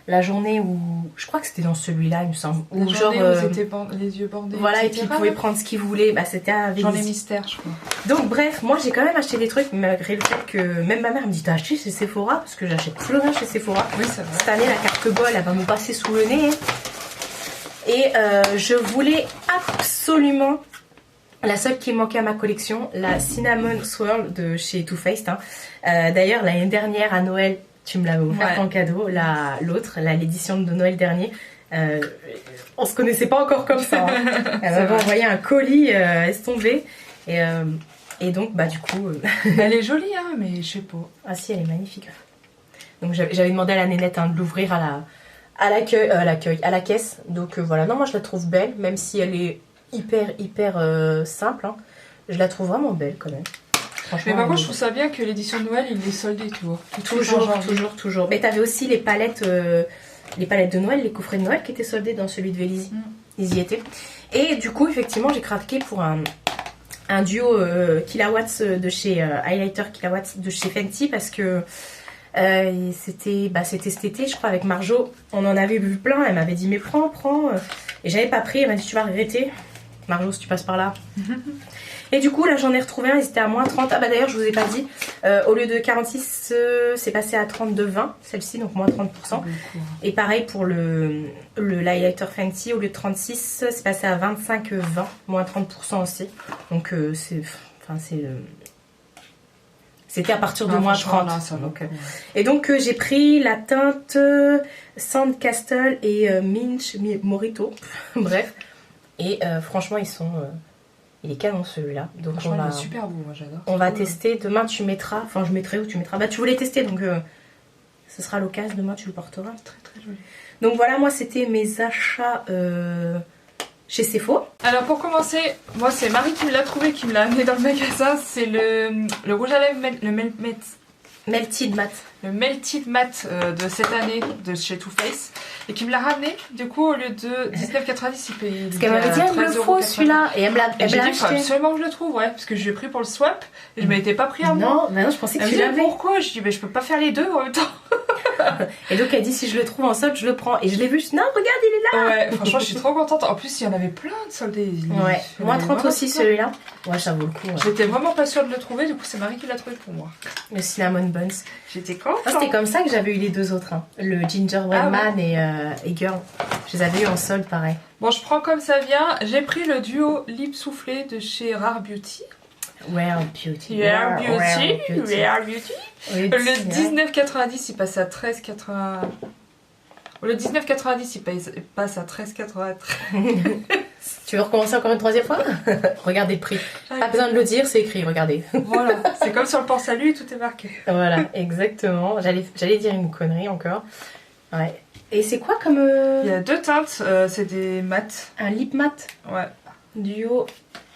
la journée où. Je crois que c'était dans celui-là, il me semble. La Où journée genre. où ils étaient les yeux bandés. Voilà, et etc. puis ils pouvaient prendre ce qu'ils voulaient. Bah, c'était à J'en ai Vélizy. mystère, je crois. Donc, bref, moi j'ai quand même acheté des trucs, malgré le fait que même ma mère me dit t'as acheté chez Sephora? Parce que j'achète plus rien chez Sephora. Oui, c'est vrai. Cette année, la carte bol, elle va me passer sous le nez. Et je voulais absolument la seule qui manquait à ma collection, la Cinnamon Swirl de chez Too Faced. Hein. D'ailleurs, l'année dernière à Noël, tu me l'avais offert en cadeau. L'autre, l'édition de Noël dernier. On se connaissait pas encore comme ça. Hein. Elle m'avait envoyé un colis, laisse tomber. Et donc, bah du coup... Elle est jolie, hein, mais je sais pas. Ah si, elle est magnifique. Donc j'avais demandé à la nénette de l'ouvrir à la caisse. Donc voilà, non, moi je la trouve belle, même si elle est hyper simple. Hein. Je la trouve vraiment belle quand même. Mais par contre, je trouve ça bien que l'édition de Noël, il est soldé, tu vois. Toujours. Mais t'avais aussi les palettes de Noël, les coffrets de Noël qui étaient soldés dans celui de Vélizy. Ils y étaient. Et du coup, effectivement, j'ai craqué pour un duo Kilowatts de chez Highlighter Kilowatts de chez Fenty parce que c'était cet été, je crois, avec Marjo. On en avait vu plein. Elle m'avait dit mais prends. Et j'avais pas pris. Elle m'a dit tu vas regretter. Marjo, si tu passes par là. Et du coup, là, j'en ai retrouvé un. Ils étaient à moins 30. Ah bah d'ailleurs, je vous ai pas dit. Au lieu de 46, c'est passé à 32,20. Celle-ci, donc moins 30%. Et pareil pour le highlighter Fenty. Au lieu de 36, c'est passé à 25,20. Moins 30% aussi. Donc c'était à partir de moins 30. Là, et donc j'ai pris la teinte Sandcastle et Minch Morito. Bref. Et franchement, il est canon celui-là. Donc franchement, il est super beau, moi j'adore. On va tester. Demain, tu mettras. Enfin, je mettrai où tu mettras. Bah, tu voulais tester, donc ce sera l'occasion. Demain, tu le porteras. Très joli. Donc voilà, moi, c'était mes achats chez Sephora. Alors pour commencer, moi c'est Marie qui me l'a trouvé, qui me l'a amené dans le magasin. C'est le rouge à lèvres, Melted Matte. Le Melted Matte de cette année de chez Too Faced. Et qui me l'a ramené. Du coup, au lieu de 19,90, il paye. Parce qu'elle m'avait dit, elle me le faut celui-là. Et elle me l'a acheté. J'ai dit, il faut absolument que je le trouve, ouais. Parce que je l'ai pris pour le swap. Et je m'étais pas pris à moi. Non, mais non, je pensais que tu l'avais. Pourquoi? Je dis, mais je peux pas faire les deux en même temps. Et donc elle dit, si je le trouve en solde, je le prends. Et je l'ai vu, je dis, non, regarde, il est là. Ouais, franchement, je suis trop contente. En plus, il y en avait plein de soldés. Ouais, moins 30 aussi celui-là. Ouais, ça vaut le coup. Ouais. J'étais vraiment pas sûre de le trouver, du coup, c'est Marie qui l'a trouvé pour moi. Le Cinnamon Buns. J'étais contente. C'était comme ça que j'avais eu les deux autres. Hein. Le Gingerbread Man et Girl. Je les avais eu en solde, pareil. Bon, je prends comme ça vient. J'ai pris le duo lip soufflé de chez Rare Beauty. Rare Beauty. Oui, le 19,90 il passe à 13,80. Le 19,90 il passe à 13,83. Tu veux recommencer encore une troisième fois? Regardez le prix. Pas besoin de le dire, c'est écrit, regardez. Voilà, c'est comme sur le port salut, tout est marqué. Voilà, exactement. J'allais dire une connerie encore. Ouais. Et c'est quoi comme... Il y a deux teintes, c'est des mats. Un lip mat? Ouais. Duo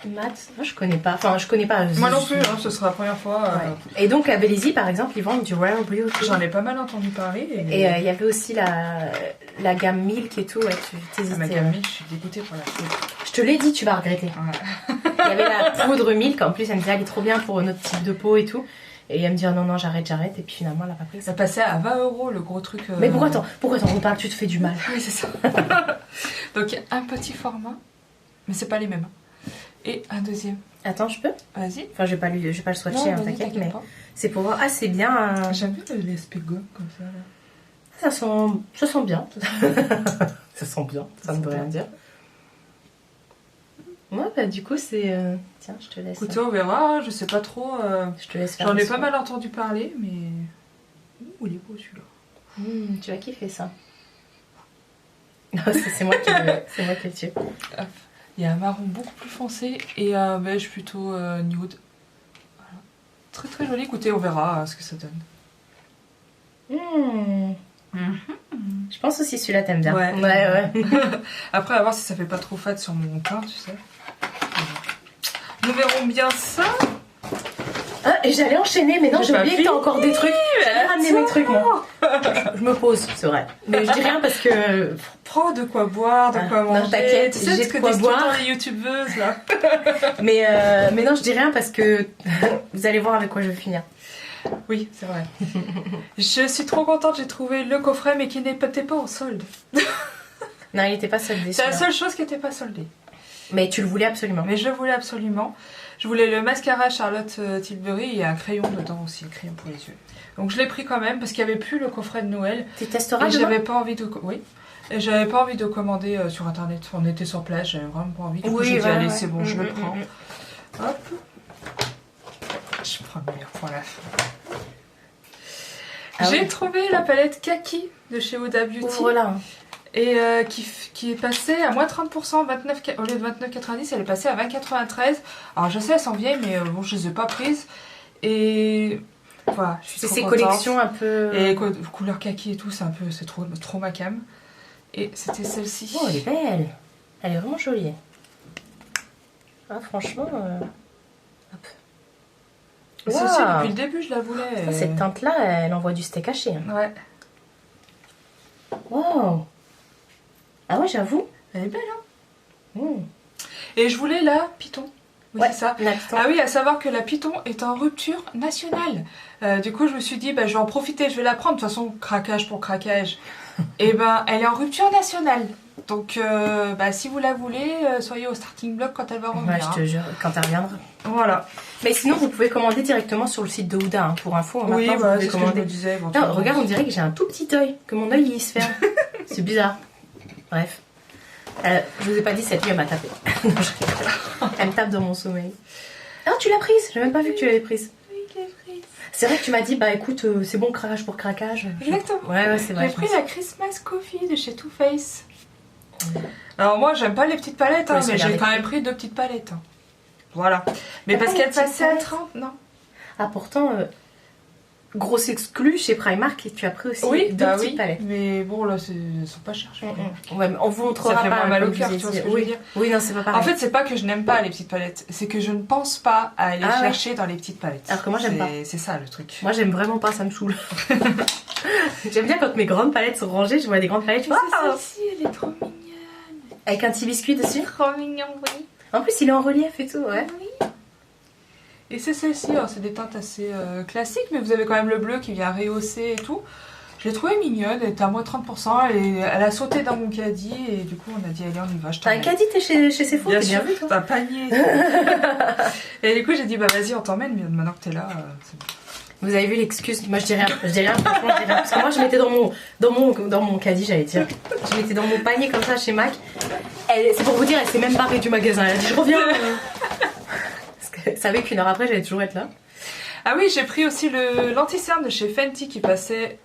mat. Moi je connais pas. Enfin, je connais pas. Moi non plus, hein, ce sera la première fois. Ouais. Et donc à Vélizy par exemple, ils vendent du Rare Beauty. J'en ai pas mal entendu parler. Et il y avait aussi la gamme Milk et tout. Ouais, tu t'hésitais. Ma gamme Milk, je suis dégoûtée pour la trouver. Je te l'ai dit, tu vas regretter. Ouais. Il y avait la poudre Milk. En plus, elle me disait, elle est trop bien pour notre type de peau et tout. Et elle me dit, oh, non, j'arrête. Et puis finalement, elle a pas pris. Ça passait à 20 € le gros truc. Mais pourquoi t'en reparles? Tu te fais du mal. Oui, c'est ça. Donc un petit format, mais c'est pas les mêmes. Et un deuxième. Attends, je peux? Vas-y. Enfin, je vais pas le swatcher, hein, t'inquiète, mais c'est pour voir. Ah, c'est bien. J'aime bien les spégos comme ça. Là. Ça sent bien. Ça sent bien, ça ne veut rien dire. Ouais, bah du coup, c'est... Tiens, je te laisse. Écoutez, on verra, je sais pas trop. Je te laisse faire. J'en ai pas mal entendu parler, mais... Ouh, il est beau celui-là. Tu vas kiffer ça. C'est moi qui le tue. Il y a un marron beaucoup plus foncé et un beige plutôt nude. Voilà. Très très joli. Écoutez, on verra ce que ça donne. Je pense aussi celui-là t'aimes bien. Ouais. Après, à voir si ça fait pas trop fade sur mon teint, tu sais. Nous verrons bien ça. Ah, et j'allais enchaîner, mais non, j'ai oublié que t'as encore des trucs. J'allais ramener mes trucs, moi. Je me pose, c'est vrai. Mais je dis rien parce que... Prends de quoi boire, de quoi manger. Non, t'inquiète, tu sais j'ai ce que de quoi disent boire. les youtubeuses, là. mais non, je dis rien parce que vous allez voir avec quoi je vais finir. Oui, c'est vrai. Je suis trop contente, j'ai trouvé le coffret, mais qui n'était pas en solde. Non, il était pas soldé. C'est la seule chose qui n'était pas soldée. Mais tu le voulais absolument. Mais je le voulais absolument. Je voulais le mascara Charlotte Tilbury et un crayon dedans aussi, un crayon pour les yeux. Donc je l'ai pris quand même parce qu'il n'y avait plus le coffret de Noël. Tu testeras et demain? j'avais pas envie de... Oui. Et j'avais pas envie de commander sur internet. On était sur place, j'avais vraiment pas envie. Du coup, j'ai dit, allez, c'est bon, je le prends. Hop. Je prends le meilleur pour la fin. J'ai trouvé la palette Kaki de chez Huda Beauty. Voilà. Et qui est passée à moins 30%, 29, au lieu de 29,90, elle est passée à 20,93. Alors je sais, elles sont vieilles, mais bon, je les ai pas prises. Et voilà, je suis C'est trop ces contente. collections un peu... Et couleur kaki et tout, c'est trop ma cam. Et c'était celle-ci. Oh, elle est belle. Elle est vraiment jolie. Ah, franchement... Hop. Celle-ci, Wow. depuis le début, je la voulais. Ça, cette teinte-là, elle envoie du steak haché. Ouais. Wow. Ah ouais, j'avoue. Elle est belle, hein. Mmh. Et je voulais la Python. Oui, Ouais, c'est ça. la Python. Ah oui, à savoir que la Python est en rupture nationale. Du coup, je me suis dit, bah, je vais en profiter, je vais la prendre. De toute façon, craquage pour craquage. Et ben, elle est en rupture nationale. Donc, bah, si vous la voulez, soyez au starting block quand elle va revenir. Ouais, je te jure, quand elle reviendra. Voilà. Mais sinon, vous pouvez commander directement sur le site de Huda, hein, pour info. Oui, Maintenant, bah, vous c'est pouvez ce que je commander. me disais. Non, regarde, on dirait que j'ai un tout petit œil, que mon œil il se ferme. C'est bizarre. Bref. Je vous ai pas dit, cette nuit elle m'a tapé. Non, je rigole. Elle me tape dans mon sommeil. Non, tu l'as prise. J'ai même pas vu que tu l'avais prise. Oui, je l'ai prise. C'est vrai que tu m'as dit, bah écoute, c'est bon, craquage pour craquage. Exactement. Ouais, c'est vrai. J'ai pris la Christmas Coffee de chez Too Faced. Alors moi, j'aime pas les petites palettes, hein, Ouais, mais j'ai quand les même pris 2 petites palettes. Hein. Voilà. Mais T'as parce pas les qu'elle passait à petites 30, non. Ah, pourtant, grosse exclue chez Primark, et tu as pris aussi Oui, deux bah petites oui, palettes. mais bon là, elles sont pas chères. Je crois. Ouais, mais on vous montrera Ça fait pas. moins mal au comme cœur, vous tu vois ce disiez. que je veux dire. Oui, non, c'est pas pareil. En fait, c'est pas que je n'aime pas les petites palettes, c'est que je ne pense pas à aller Ah ouais. chercher dans les petites palettes. Alors que moi, j'aime pas. C'est ça le truc. Moi, j'aime vraiment pas, ça me saoule. J'aime bien quand mes grandes palettes sont rangées, je vois des grandes palettes, je fais, ah, Celle-ci, elle est trop mignonne. avec un petit biscuit dessus. Trop mignon, oui. En plus, il est en relief et tout, ouais. Oui. Et c'est celle-ci, alors c'est des teintes assez classiques, mais vous avez quand même le bleu qui vient rehausser et tout. Je l'ai trouvée mignonne, elle était à moins 30%, elle a sauté dans mon caddie et du coup on a dit allez on y va. T'as un caddie, t'es chez Sephora, Bien t'es bien sûr, vu, toi. t'as un panier. Et du coup j'ai dit bah vas-y on t'emmène, mais maintenant que t'es là, c'est bon. Vous avez vu l'excuse? Moi, je dis rien, franchement, je dis rien. Parce que moi, je mettais dans mon caddie, j'allais dire. Je mettais dans mon panier comme ça chez Mac. C'est pour vous dire, elle s'est même barrée du magasin. Elle a dit, je reviens. Parce qu'elle savait qu'une heure après, j'allais toujours être là. Ah oui, j'ai pris aussi l'anti-cerne de chez Fenty qui passait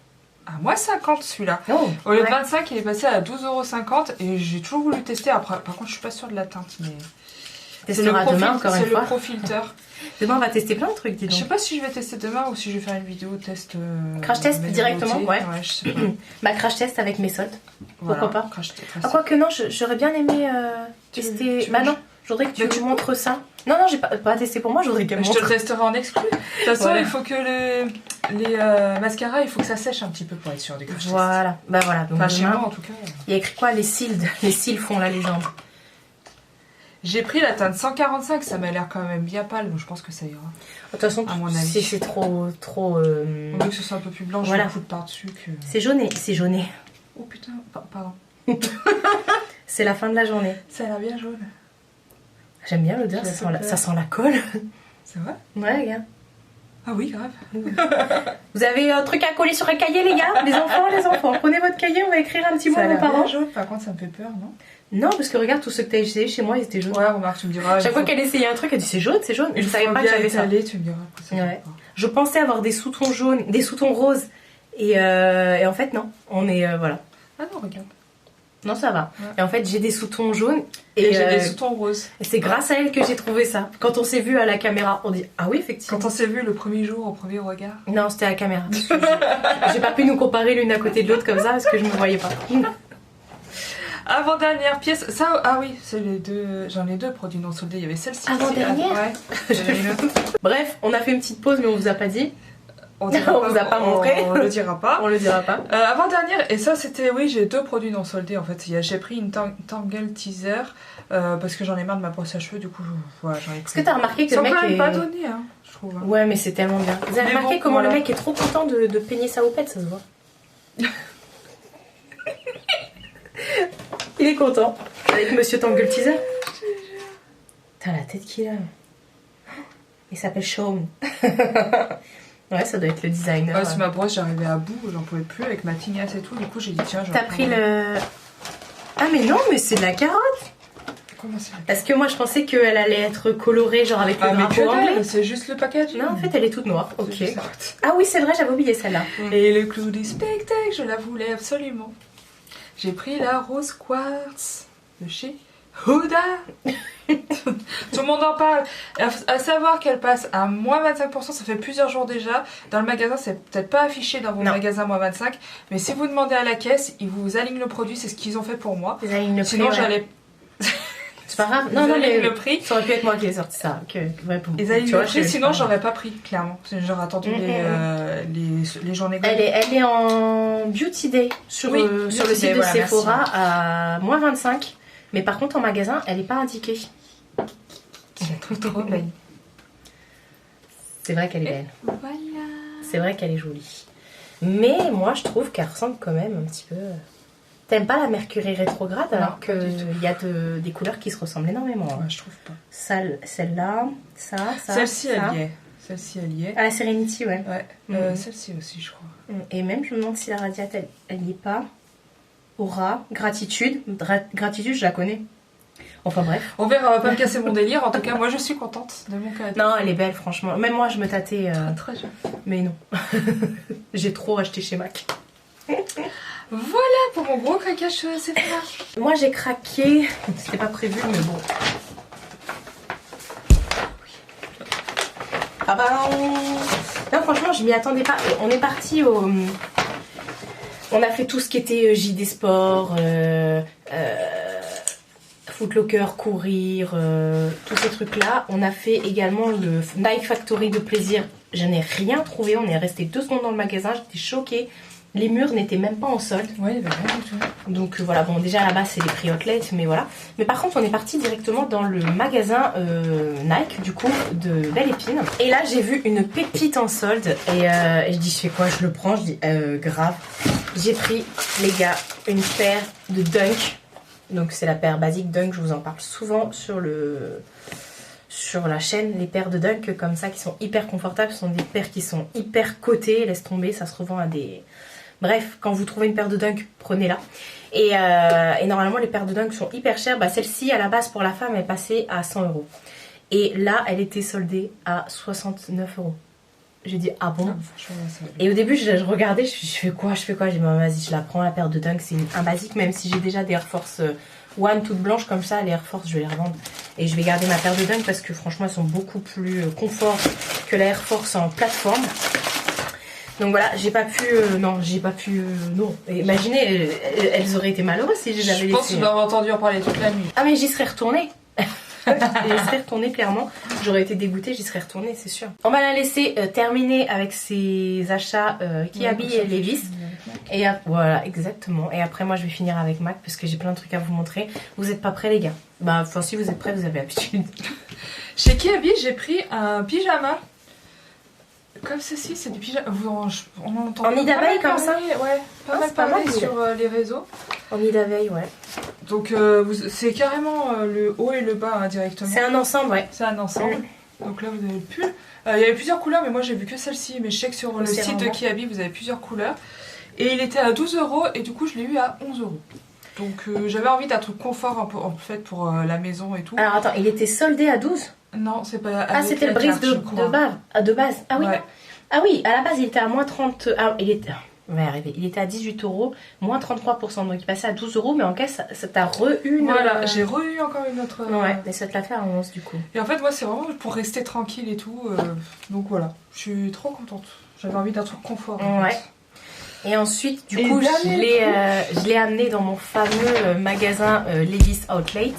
à moins 50 celui-là. Oh, Au lieu de ouais. 25, il est passé à 12,50€ et j'ai toujours voulu tester. Après, par contre, je suis pas sûre de la teinte, mais Testera demain, encore une c'est fois. le profilter. Demain, on va tester plein de trucs, dis Je sais donc. pas si je vais tester demain ou si je vais faire une vidéo test. Crash test maison directement, beauté. ouais. Je sais pas. Bah, crash test avec mes soldes. Voilà, Pourquoi pas. crash test. Ah, quoique non, j'aurais bien aimé tester. tu Bah veux- non, je voudrais que tu Mais tu me montres ça. Non, j'ai pas testé pour moi, je voudrais qu'elle me Je te le montre. testerai en exclu. De toute façon, Voilà. il faut que les mascaras, il faut que ça sèche un petit peu pour être sûr du crash test. Voilà, bah voilà. Donc Enfin, chez demain, moi en tout cas. il y a écrit quoi? Les cils font la légende. J'ai pris la teinte 145, ça m'a l'air quand même bien pâle, donc je pense que ça ira. De toute façon, À mon avis. si c'est trop. On veut que ce soit un peu plus blanc, Voilà. je le foutre par-dessus. Que... C'est jauné, c'est jauné. Oh putain, pardon. C'est la fin de la journée. Ça a l'air bien jaune. J'aime bien l'odeur, J'ai ça un peu sent, peur. ça sent la colle. C'est vrai? Ouais, les gars. Ah oui, grave. Vous avez un truc à coller sur un cahier, les gars? Les enfants, prenez votre cahier, on va écrire un petit mot Ça à a vos l'air bien parents. jaune, par contre ça me fait peur, non? Non, parce que regarde, tous ceux que t'as essayé chez moi, ils étaient jaunes. Ouais, remarque, tu me diras. Chaque fois qu'elle essayait un truc, elle dit c'est jaune, c'est jaune. Je il savais faut pas que bien j'avais ça. étaler, tu me diras. Après, ça Ouais. fait pas. Je pensais avoir des sous-tons jaunes, des sous-tons roses. Et en fait, non. On est. Voilà. Ah non, regarde. Non, ça va. Ouais. Et en fait, j'ai des sous-tons jaunes. Et j'ai des sous-tons roses. Et c'est grâce à elle que j'ai trouvé ça. Quand on s'est vu à la caméra, on dit ah oui, effectivement. Quand on s'est vu le premier jour, au premier regard. Non, c'était à la caméra. J'ai pas pu nous comparer l'une à côté de l'autre comme ça parce que je me voyais pas. Avant-dernière pièce. Ça, ah oui, c'est les deux. J'en ai deux produits non soldés. Il y avait celle-ci. Avant-dernière. Ouais. J'en avais une autre. Bref, on a fait une petite pause, mais on vous a pas dit. On vous a pas montré. On le dira pas. On le dira pas. Avant-dernière, et ça c'était, oui, j'ai deux produits non soldés en fait. J'ai pris une Tangle Teaser parce que j'en ai marre de ma brosse à cheveux, du coup, voilà, j'en ai pris. Est-ce que t'as remarqué que ça le mec peut même est... pas donné, hein, je trouve. Hein. Ouais, mais c'est tellement bien. Vous avez Mais remarqué bon, comment voilà. le mec est trop content de peigner sa houppette, ça se voit. Il est content. Avec Monsieur Tangle Teaser. Putain, la tête qu'il a. Il s'appelle Sean. Ouais, ça doit être le designer. Ouais, sur ma brosse, j'arrivais à bout, j'en pouvais plus avec ma tignasse et tout. Du coup, j'ai dit tiens, T'as pris le... Ah mais non, mais c'est de la carotte. Comment c'est? Parce que moi je pensais qu'elle allait être colorée genre avec le Ah mais drapeau que anglais. dalle, c'est juste le package. Non, en fait elle est toute noire. C'est Ok. juste ça. Ah oui, c'est vrai, j'avais oublié celle-là. Et le clou du spectacle, je la voulais absolument. J'ai pris la rose quartz de chez Huda. Tout le monde en parle. À savoir qu'elle passe à moins 25%, ça fait plusieurs jours déjà. Dans le magasin, c'est peut-être pas affiché dans vos Non. magasins moins 25. Mais si vous demandez à la caisse, ils vous alignent le produit, c'est ce qu'ils ont fait pour moi. Ils alignent le prix, Sinon, ouais. j'allais. C'est pas grave. Ils Non, non, alignent mais le prix. ça aurait pu être moi qui ai sorti ça. Ouais, Ils alignent le prix, sinon j'aurais j'aurais pas pris, clairement. J'aurais attendu les journées. Elle est en Beauty Day sur, Oui, sur le Beauty site Day, de voilà, Sephora merci. à moins 25. Mais par contre en magasin, elle n'est pas indiquée. Trop belle. C'est vrai qu'elle est belle. Voilà. C'est vrai qu'elle est jolie. Mais moi je trouve qu'elle ressemble quand même un petit peu... T'aimes pas la Mercury rétrograde alors pas du tout. qu'il y a des couleurs qui se ressemblent énormément. Hein. Ouais, je trouve pas. Celle-là, ça. Celle-ci, ça. elle y est. Celle-ci, elle y est. Ah, la Serenity, ouais. Ouais. Celle-ci aussi, je crois. Et même, je me demande si la radiate, elle n'y est pas. Aura, gratitude. Gratitude, je la connais. Enfin bref. On verra, on va pas me casser mon délire. En tout cas, moi, je suis contente de mon cas. Non, elle est belle, franchement. Même moi, je me tâtais. Très jolie. Mais non. J'ai trop acheté chez Mac. Voilà pour mon gros craquage Sephora. Moi, j'ai craqué. C'était pas prévu, mais bon. Ah bah, non, franchement, je m'y attendais pas. On est parti au... On a fait tout ce qui était JD Sport, Footlocker, courir, tous ces trucs-là. On a fait également le Nike Factory de plaisir. Je n'ai rien trouvé. On est resté 2 secondes dans le magasin. J'étais choquée. Les murs n'étaient même pas en solde. Ouais, il y avait rien du tout. Donc voilà, bon déjà à la base c'est les prix outlet, mais voilà. Mais par contre on est parti directement dans le magasin Nike du coup de Belle Épine. Et là j'ai vu une pépite en solde et je dis je fais quoi, je le prends, je dis grave. J'ai pris les gars une paire de Dunk. Donc c'est la paire basique Dunk, je vous en parle souvent sur la chaîne, les paires de Dunk comme ça qui sont hyper confortables, ce sont des paires qui sont hyper cotées, laisse tomber, ça se revend à des... Bref, quand vous trouvez une paire de Dunk, prenez-la. Et normalement, les paires de Dunk sont hyper chères. Bah, celle-ci, à la base, pour la femme, elle passait à 100 €. Et là, elle était soldée à 69 €. J'ai dit, ah bon? Et au début, je regardais, je fais quoi? J'ai dit, bah, vas-y, je la prends, la paire de Dunk. C'est un basique, même si j'ai déjà des Air Force One toutes blanches comme ça. Les Air Force, je vais les revendre. Et je vais garder ma paire de Dunk parce que franchement, elles sont beaucoup plus confort que la Air Force en plateforme. Donc voilà, j'ai pas pu... non. Et imaginez, elles auraient été malheureuses si je les avais laissées. Je pense que tu dois avoir entendu en parler toute la nuit. Ah mais j'y serais retournée. J'y serais retournée clairement. J'aurais été dégoûtée, j'y serais retournée, c'est sûr. On va la laisser terminer avec ses achats Kiabi et Levi's. Et voilà, exactement. Et après moi je vais finir avec Mac parce que j'ai plein de trucs à vous montrer. Vous êtes pas prêts les gars? Bah enfin si vous êtes prêts, vous avez l'habitude. Chez Kiabi, j'ai pris un pyjama. Comme ceci, c'est du pyjama. On entend En nid d'abeille comme ça? Ouais, pas mal pas parlé mal, sur les réseaux. En nid d'abeille, ouais. Donc c'est carrément le haut et le bas hein, directement. C'est un ensemble, ouais. C'est un ensemble. Donc là vous avez le pull. Il y avait plusieurs couleurs, mais moi j'ai vu que celle-ci. Mais je sais que sur le site de Kiabi, vous avez plusieurs couleurs. Et il était à 12 € et du coup je l'ai eu à 11 €. Donc j'avais envie d'un truc confort en fait pour la maison et tout. Alors attends, il était soldé à 12? Non, c'est pas. Ah, c'était le brise de base. Ah oui. Ouais. Ah oui, à la base il était à moins 30. Ah, il était. On va y arriver. Il était à 18 €, moins 33%. Donc il passait à 12 €, mais en caisse, ça t'a re-eu une... Voilà, j'ai re-eu encore une autre... Ouais, mais ça te l'a fait à 11 du coup. Et en fait, moi, c'est vraiment pour rester tranquille et tout. Donc voilà, je suis trop contente. J'avais envie d'un truc confort. Ouais. Et ensuite, du coup, je l'ai amené dans mon fameux magasin Levi's Outlet,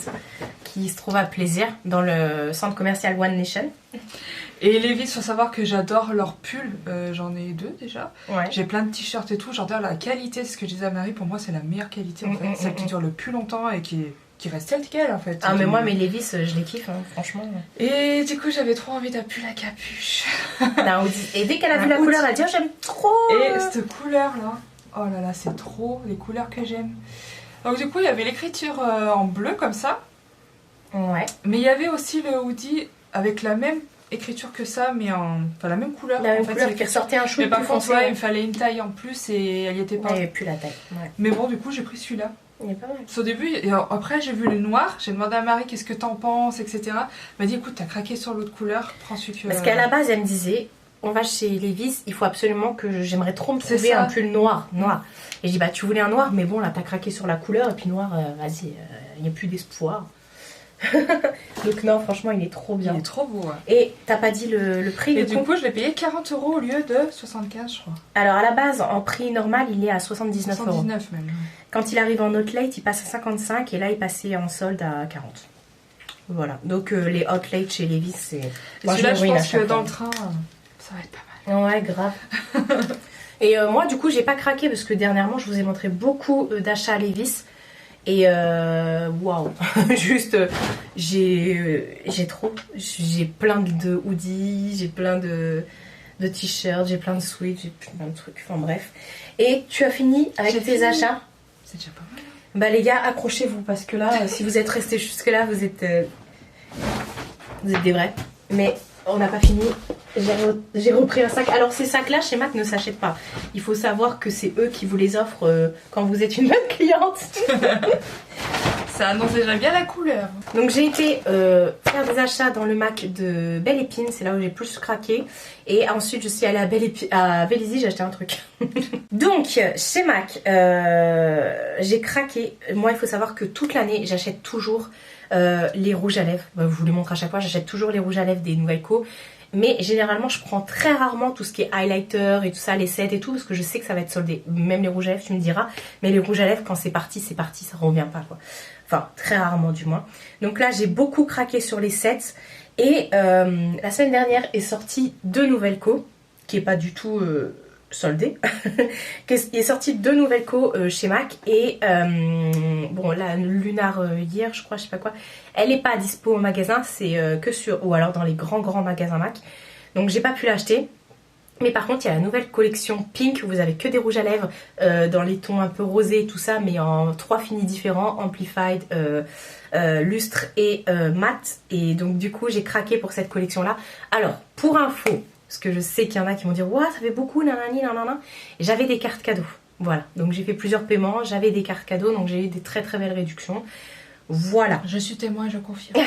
qui se trouve à Plaisir, dans le centre commercial One Nation. Et Levi's, faut savoir que j'adore leurs pulls. J'en ai 2 déjà. Ouais. J'ai plein de t-shirts et tout. J'adore la qualité. C'est ce que je disais à Marie. Pour moi, c'est la meilleure qualité en fait. Celle qui dure le plus longtemps et qui reste telle qu'elle en fait. Ah, mais moi, mes Levi's, je les kiffe, hein, franchement. Et du coup, j'avais trop envie d'un pull à capuche. Et dès qu'elle a vu la couleur, elle a dit oh, j'aime trop. Et cette couleur là, oh là là, c'est trop les couleurs que j'aime. Donc du coup, il y avait l'écriture en bleu comme ça. Ouais. Mais il y avait aussi le hoodie avec la même écriture que ça, mais enfin la même couleur. La même en fait, couleur qui ressortait un chou. Mais par contre, ouais, il me fallait une taille en plus et elle y était pas. Il n'y avait plus la taille. Ouais. Mais bon, du coup, j'ai pris celui-là. Il est pas mal. Au début, et après j'ai vu le noir, j'ai demandé à Marie qu'est-ce que t'en penses, etc. Elle m'a dit écoute, t'as craqué sur l'autre couleur, prends celui que. Parce qu'à la base, elle me disait on va chez Levi's, il faut absolument que j'aimerais trop me trouver un pull noir. Et je dis bah tu voulais un noir, mais bon là t'as craqué sur la couleur et puis noir, vas-y, il n'y a plus d'espoir. Donc non, franchement, il est trop bien. Il est trop beau. Ouais. Et t'as pas dit le prix et du coup, je l'ai payé 40 € au lieu de 75, je crois. Alors à la base, en prix normal, il est à 79 €. 79 même. Quand il arrive en outlet, il passe à 55 et là, il passait en solde à 40. Voilà. Donc les outlets chez Levi's, c'est... Celui-là, je pense que dans le train, ça va être pas mal. Ouais, grave. Et moi, du coup, j'ai pas craqué parce que dernièrement, je vous ai montré beaucoup d'achats à Levi's. Et waouh, juste j'ai trop, j'ai plein de hoodies, j'ai plein de t-shirts, j'ai plein de sweats, j'ai plein de trucs, enfin bref. Et tu as fini avec tes achats? C'est déjà pas mal. Bah les gars, accrochez-vous parce que là, si vous êtes restés jusque là, vous êtes des vrais. Mais on n'a pas fini. J'ai repris un sac. Alors ces sacs-là, chez MAC, ne s'achètent pas. Il faut savoir que c'est eux qui vous les offrent quand vous êtes une bonne cliente. Ça annonce déjà bien la couleur. Donc j'ai été faire des achats dans le MAC de Belle Épine. C'est là où j'ai plus craqué. Et ensuite, je suis allée à Vélizy, j'ai acheté un truc. Donc, chez MAC, j'ai craqué. Moi, il faut savoir que toute l'année, j'achète toujours les rouges à lèvres. Je vous les montre à chaque fois. J'achète toujours les rouges à lèvres des Nouvelles Co. Mais généralement, je prends très rarement tout ce qui est highlighter et tout ça, les sets et tout, parce que je sais que ça va être soldé. Même les rouges à lèvres, tu me diras. Mais les rouges à lèvres, quand c'est parti, ça revient pas, quoi. Enfin, très rarement du moins. Donc là, j'ai beaucoup craqué sur les sets. Et la semaine dernière est sortie 2 Nouvelles Co, qui est pas du tout soldé. Qui est sortie 2 Nouvelles Co chez MAC. Et bon, la Lunar hier, je crois, je sais pas quoi. Elle est pas dispo au magasin, c'est que sur... Ou alors dans les grands magasins MAC. Donc j'ai pas pu l'acheter. Mais par contre, il y a la nouvelle collection Pink. Vous avez que des rouges à lèvres dans les tons un peu rosés et tout ça, mais en 3 finis différents, Amplified, Lustre et Matte. Et donc du coup, j'ai craqué pour cette collection-là. Alors, pour info, parce que je sais qu'il y en a qui vont dire « Ouah, ça fait beaucoup, nanani, nanana ». J'avais des cartes cadeaux. Voilà, donc j'ai fait plusieurs paiements, j'avais des cartes cadeaux, donc j'ai eu des très très belles réductions. Voilà. Je suis témoin, je confirme.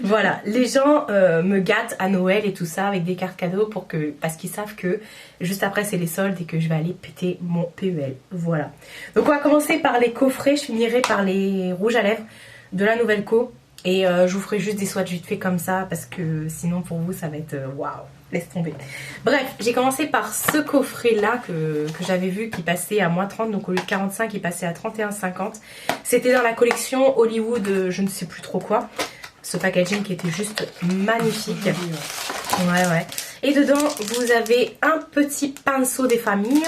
Voilà, les gens me gâtent à Noël et tout ça avec des cartes cadeaux parce qu'ils savent que juste après c'est les soldes et que je vais aller péter mon PEL. Voilà. Donc on va commencer par les coffrets, je finirai par les rouges à lèvres de la Nouvelle Co. Et je vous ferai juste des swatchs vite fait comme ça parce que sinon pour vous ça va être waouh, laisse tomber. Bref, j'ai commencé par ce coffret là que j'avais vu qui passait à moins 30, donc au lieu de 45 il passait à 31,50. C'était dans la collection Hollywood, je ne sais plus trop quoi. Ce packaging qui était juste magnifique. Ouais. Et dedans, vous avez un petit pinceau des familles.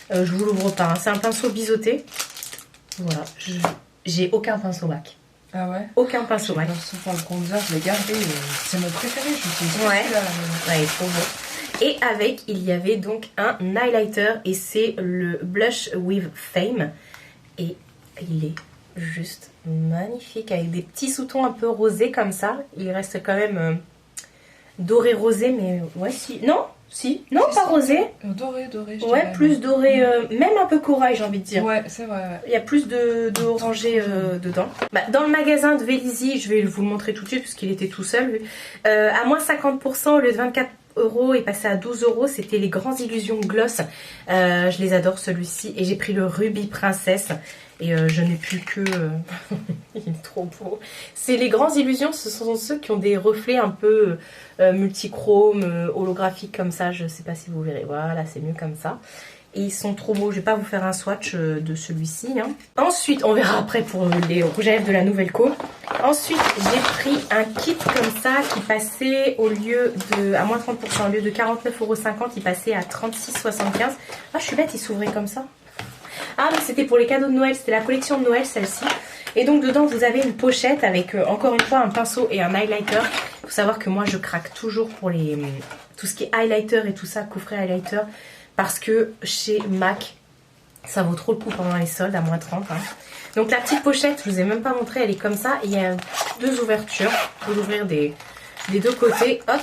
Je vous l'ouvre pas, hein. C'est un pinceau biseauté. Voilà. J'ai aucun pinceau MAC. Ah ouais? Aucun pinceau MAC. Pour le bronzer, je l'ai gardé. C'est mon préféré. Je me ouais, il est trop beau. Et avec, il y avait donc un highlighter. Et c'est le Blush with Fame. Et il est juste magnifique avec des petits sous-tons un peu rosés comme ça. Il reste quand même doré rosé, mais ouais, non, pas rosé. Doré, je ouais, dirais, plus doré, même un peu corail, j'ai envie de dire. Ouais, c'est vrai. Ouais. Il y a plus de orangé dedans. Bah, dans le magasin de Vélizy, je vais vous le montrer tout de suite parce qu'il était tout seul. À moins 50% au lieu de € est passé à 12 €. C'était les Grands Illusions Gloss. Je les adore celui-ci. Et j'ai pris le Ruby Princesse. Et je n'ai plus que... il est trop beau. C'est les Grands Illusions, ce sont ceux qui ont des reflets un peu multichrome, holographiques comme ça. Je ne sais pas si vous verrez. Voilà, c'est mieux comme ça. Et ils sont trop beaux. Je ne vais pas vous faire un swatch de celui-ci. Hein. Ensuite, on verra après pour les rouges à lèvres de la nouvelle co. Ensuite, j'ai pris un kit comme ça qui passait au lieu de... à moins 30%. Au lieu de 49,50 €, il passait à 36,75 €. Ah, je suis bête, il s'ouvrait comme ça. Ah, mais c'était pour les cadeaux de Noël. C'était la collection de Noël, celle-ci. Et donc, dedans, vous avez une pochette avec, encore une fois, un pinceau et un highlighter. Il faut savoir que moi, je craque toujours pour les tout ce qui est highlighter et tout ça, coffret highlighter. Parce que chez MAC, ça vaut trop le coup pendant les soldes, à moins 30. Hein. Donc, la petite pochette, je vous ai même pas montré, elle est comme ça. Il y a 2 ouvertures. Vous pouvez l'ouvrir des 2 côtés. Hop.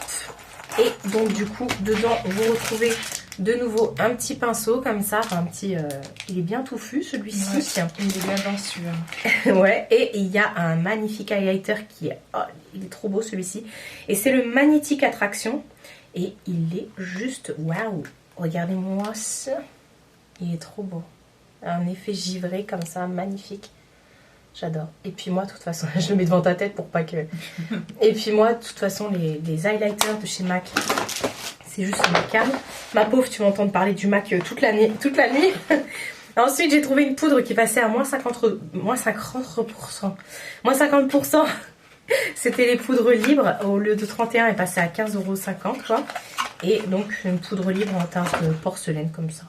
Et donc, du coup, dedans, vous retrouvez... de nouveau un petit pinceau comme ça, enfin un petit, il est bien touffu celui-ci. Ouais, il est bien densu. Ouais, et il y a un magnifique highlighter qui est, oh, il est trop beau celui-ci. Et c'est le Magnetic Attraction et il est juste, waouh, regardez-moi ça, il est trop beau. Un effet givré comme ça, magnifique. J'adore. Et puis moi, de toute façon, je le mets devant ta tête pour pas que... Et puis moi, de toute façon, les highlighters de chez MAC... c'est juste ma cam. Ma pauvre, tu vas entendre parler du MAC toute la nuit. Ensuite, j'ai trouvé une poudre qui passait à moins 50%. Moins 50%. C'était les poudres libres. Au lieu de 31, elle passait à 15,50 € quoi. Et donc, une poudre libre en teinte porcelaine comme ça.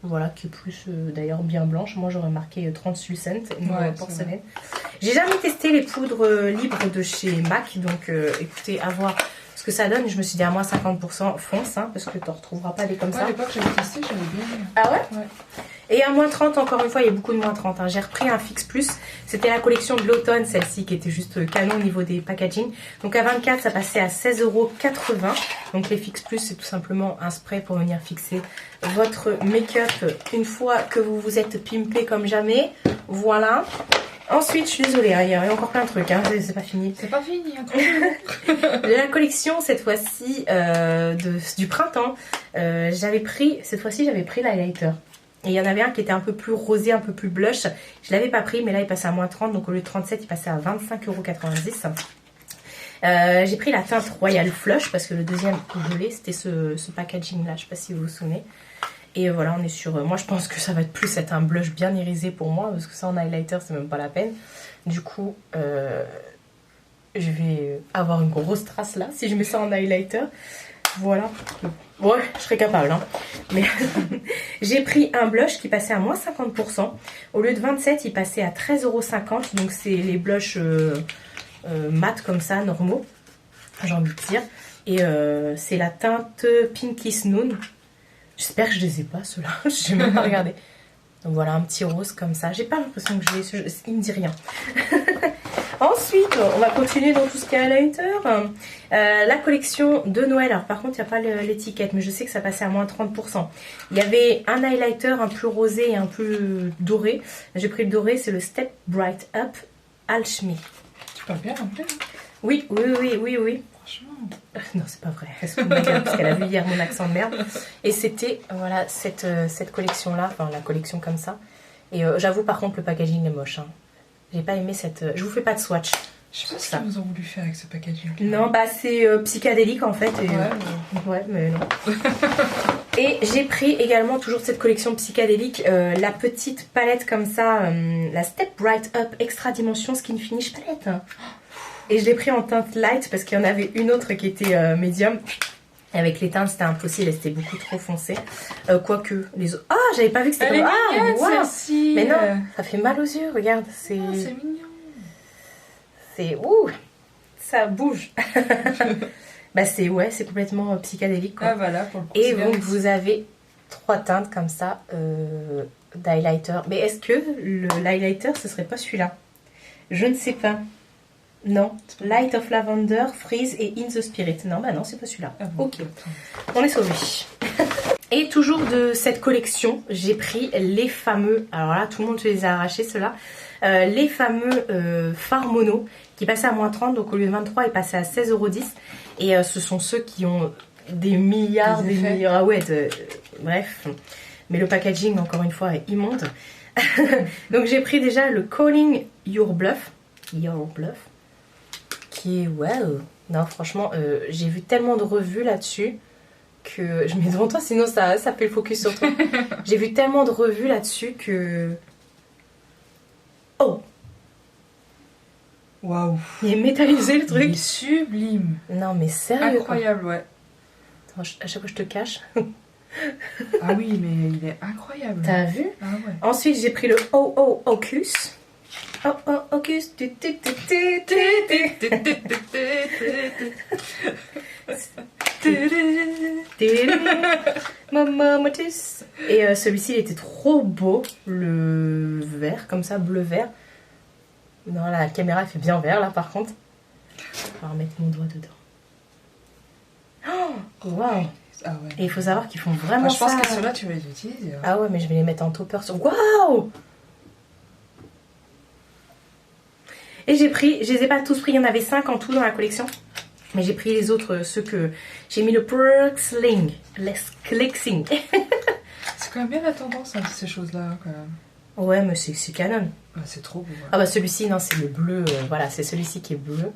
Voilà, qui est plus d'ailleurs bien blanche. Moi, j'aurais marqué 38 cents, non porcelaine. J'ai jamais testé les poudres libres de chez MAC. Donc, écoutez, à voir ce que ça donne. Je me suis dit à moins 50%, fonce, hein, parce que tu n'en retrouveras pas des comme ça. À l'époque, j'avais testé, j'avais bien aimé. Ah ouais, ouais. Et à moins 30, encore une fois, il y a beaucoup de moins 30. Hein. J'ai repris un Fix Plus. C'était la collection de l'automne, celle-ci, qui était juste canon au niveau des packaging. Donc à 24, ça passait à 16,80 €. Donc les Fix Plus, c'est tout simplement un spray pour venir fixer votre make-up une fois que vous vous êtes pimpé comme jamais. Voilà. Ensuite, je suis désolée, hein, il y a encore plein de trucs, hein, c'est pas fini. C'est pas fini, hein, de la collection, cette fois-ci, du printemps, j'avais pris l'highlighter. Et il y en avait un qui était un peu plus rosé, un peu plus blush. Je l'avais pas pris, mais là, il passait à moins 30. Donc, au lieu de 37, il passait à 25,90 €. J'ai pris la teinte Royal Flush parce que le deuxième que je l'ai, c'était ce packaging-là. Je sais pas si vous vous souvenez. Et voilà, on est sur... moi, je pense que ça va plus être un blush bien irisé pour moi. Parce que ça, en highlighter, c'est même pas la peine. Du coup, je vais avoir une grosse trace là si je mets ça en highlighter. Voilà. Ouais, je serais capable. Hein. Mais j'ai pris un blush qui passait à moins 50%. Au lieu de 27, il passait à 13,50 €. Donc, c'est les blushs mat comme ça, normaux. J'ai envie de dire. Et c'est la teinte Pinky Snow. J'espère que je les ai pas, ceux-là. Je n'ai même pas regardé. Donc voilà, un petit rose comme ça. J'ai pas l'impression que je l'ai. Il me dit rien. Ensuite, on va continuer dans tout ce qui est highlighter. La collection de Noël. Alors par contre, il n'y a pas l'étiquette, mais je sais que ça passait à moins 30%. Il y avait un highlighter un peu rosé et un peu doré. J'ai pris le doré, c'est le Step Bright Up Alchemy. Tu parles bien anglais, hein? Oui. Franchement. Non, c'est pas vrai. Parce qu'elle a vu hier mon accent de merde. Et c'était voilà cette collection-là, enfin la collection comme ça. Et j'avoue, par contre, le packaging est moche. Hein. J'ai pas aimé cette... Je vous fais pas de swatch. Je sais pas ce qu'ils nous ont voulu faire avec ce packaging. Non, bah c'est psychédélique en fait. Et, ouais, mais non. Et j'ai pris également, toujours cette collection psychédélique, la petite palette comme ça, la Step Bright Up Extra Dimension Skin Finish palette. Hein. Et je l'ai pris en teinte light parce qu'il y en avait une autre qui était médium. Avec les teintes, c'était impossible, c'était beaucoup trop foncé. Quoique, les autres... Ah, j'avais pas vu que c'était... Elle est mignonne, celle-ci. Mais non, ça fait mal aux yeux, regarde. C'est mignon. C'est... Ouh, ça bouge. Bah c'est complètement psychédélique. Quoi. Ah voilà, pour le et donc vous avez 3 teintes comme ça d'highlighter. Mais est-ce que l'highlighter, ce serait pas celui-là? Je ne sais pas. Non, Light of Lavender, Freeze et In the Spirit. Non, bah non, c'est pas celui-là. Ah bon, ok, on est sauvés. Et toujours de cette collection, j'ai pris les fameux... Alors là, tout le monde se les a arrachés, ceux-là. Les fameux fards mono qui passaient à moins 30. Donc au lieu de 23, ils passaient à 16,10 €. Et ce sont ceux qui ont des milliards, Des des effets. milliards. Ah ouais, bref. Mais le packaging, encore une fois, est immonde. Donc j'ai pris déjà le Calling Your Bluff. Your Bluff. Qui est, wow. Non, franchement, j'ai vu tellement de revues là-dessus que je mets devant toi, sinon ça fait le focus sur toi. J'ai vu tellement de revues là-dessus que... Oh, Waouh. il est métallisé le Il truc. est sublime. Non mais sérieux quoi. Incroyable, ouais. Attends, à chaque fois je te cache. Ah oui, mais il est incroyable. T'as vu? Ah ouais. Ensuite j'ai pris le Oh Ocus. Oh Ocus. Momomotus. Et celui-ci il était trop beau. Le vert, comme ça, bleu-vert. Non, la caméra fait bien vert là par contre. Je vais remettre mon doigt dedans. Oh, waouh! Ah ouais. Et il faut savoir qu'ils font vraiment Moi, je pense ça. que ceux-là, tu vas les utiliser. Hein. Ah ouais, mais je vais les mettre en topper sur... Waouh! Et j'ai pris, je les ai pas tous pris, il y en avait 5 en tout dans la collection. Mais j'ai pris les autres, ceux que... J'ai mis le Perksling, les Klixing. C'est quand même bien la tendance, hein, ces choses-là, quand même. Ouais, mais c'est canon. Ah, c'est trop beau. Ouais. Ah bah celui-ci, non, c'est le bleu, voilà, c'est celui-ci qui est bleu.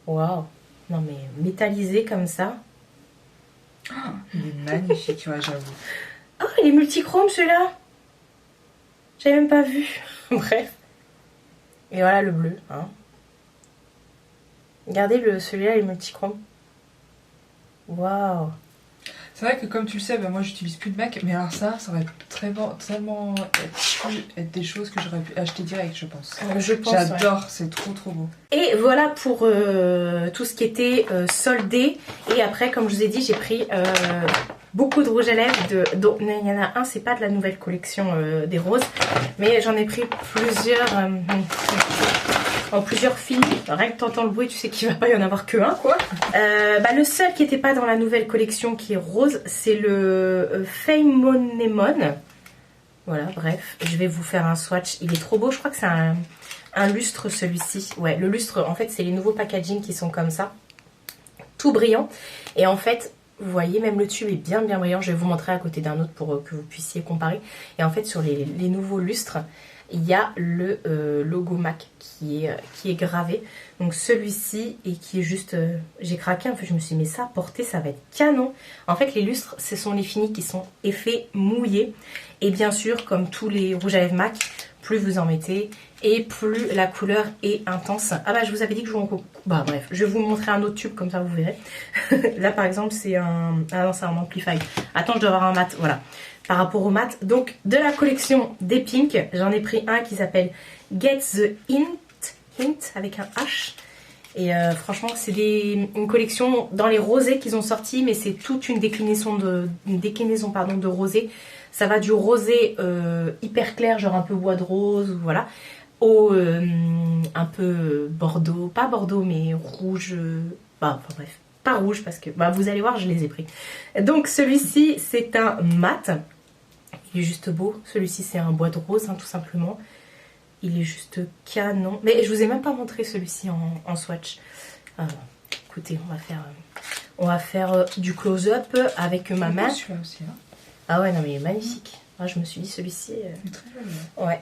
Waouh! Non mais métallisé comme ça. Il est magnifique, ouais, j'avoue. Oh, il est multichrome celui-là. J'avais même pas vu. Bref. Et voilà le bleu. Hein. Regardez celui-là, il est multichrome. Waouh. C'est vrai que comme tu le sais, ben moi j'utilise plus de Mac, mais alors ça aurait tellement être des choses que j'aurais pu acheter direct, je pense. Je pense. J'adore, ouais. C'est trop beau. Et voilà pour tout ce qui était soldé. Et après, comme je vous ai dit, j'ai pris beaucoup de rouge à lèvres. Donc, il y en a un, c'est pas de la nouvelle collection des roses, mais j'en ai pris plusieurs. En plusieurs films. Rien que t'entends le bruit, tu sais qu'il va pas y en avoir que un, quoi. Le seul qui n'était pas dans la nouvelle collection qui est rose, c'est le Feymonemon. Voilà, bref, je vais vous faire un swatch. Il est trop beau, je crois que c'est un lustre celui-ci. Ouais, le lustre, en fait, c'est les nouveaux packaging qui sont comme ça. Tout brillant. Et en fait, vous voyez, même le tube est bien brillant. Je vais vous montrer à côté d'un autre pour que vous puissiez comparer. Et en fait, sur les nouveaux lustres, il y a le logo Mac qui est gravé. Donc celui-ci et qui est juste... j'ai craqué, en fait je me suis dit mais ça, porter ça va être canon. En fait les lustres, ce sont les finis qui sont effets mouillés. Et bien sûr, comme tous les rouges à lèvres Mac, plus vous en mettez et plus la couleur est intense. Ah bah je vous avais dit que je vous... Bah bref, je vais vous montrer un autre tube comme ça vous verrez. Là par exemple c'est un... Ah non c'est un Amplify. Attends, je dois avoir un mat, voilà. Par rapport au mat. Donc de la collection des Pink, j'en ai pris un qui s'appelle Get the Hint avec un H. Et franchement c'est une collection dans les rosés qu'ils ont sorti, mais c'est toute une déclinaison de rosé. Ça va du rosé hyper clair, genre un peu bois de rose, voilà, au un peu bordeaux, pas bordeaux mais rouge, enfin bref, pas rouge parce que vous allez voir je les ai pris. Donc celui-ci c'est un mat. Il est juste beau. Celui-ci, c'est un bois de rose, hein, tout simplement. Il est juste canon. Mais je vous ai même pas montré celui-ci en swatch. Écoutez, on va faire du close-up avec ma main. Celui-là aussi, hein. Ah ouais, non mais il est magnifique. Ah, je me suis dit, celui-ci... Il est très joli. Ouais.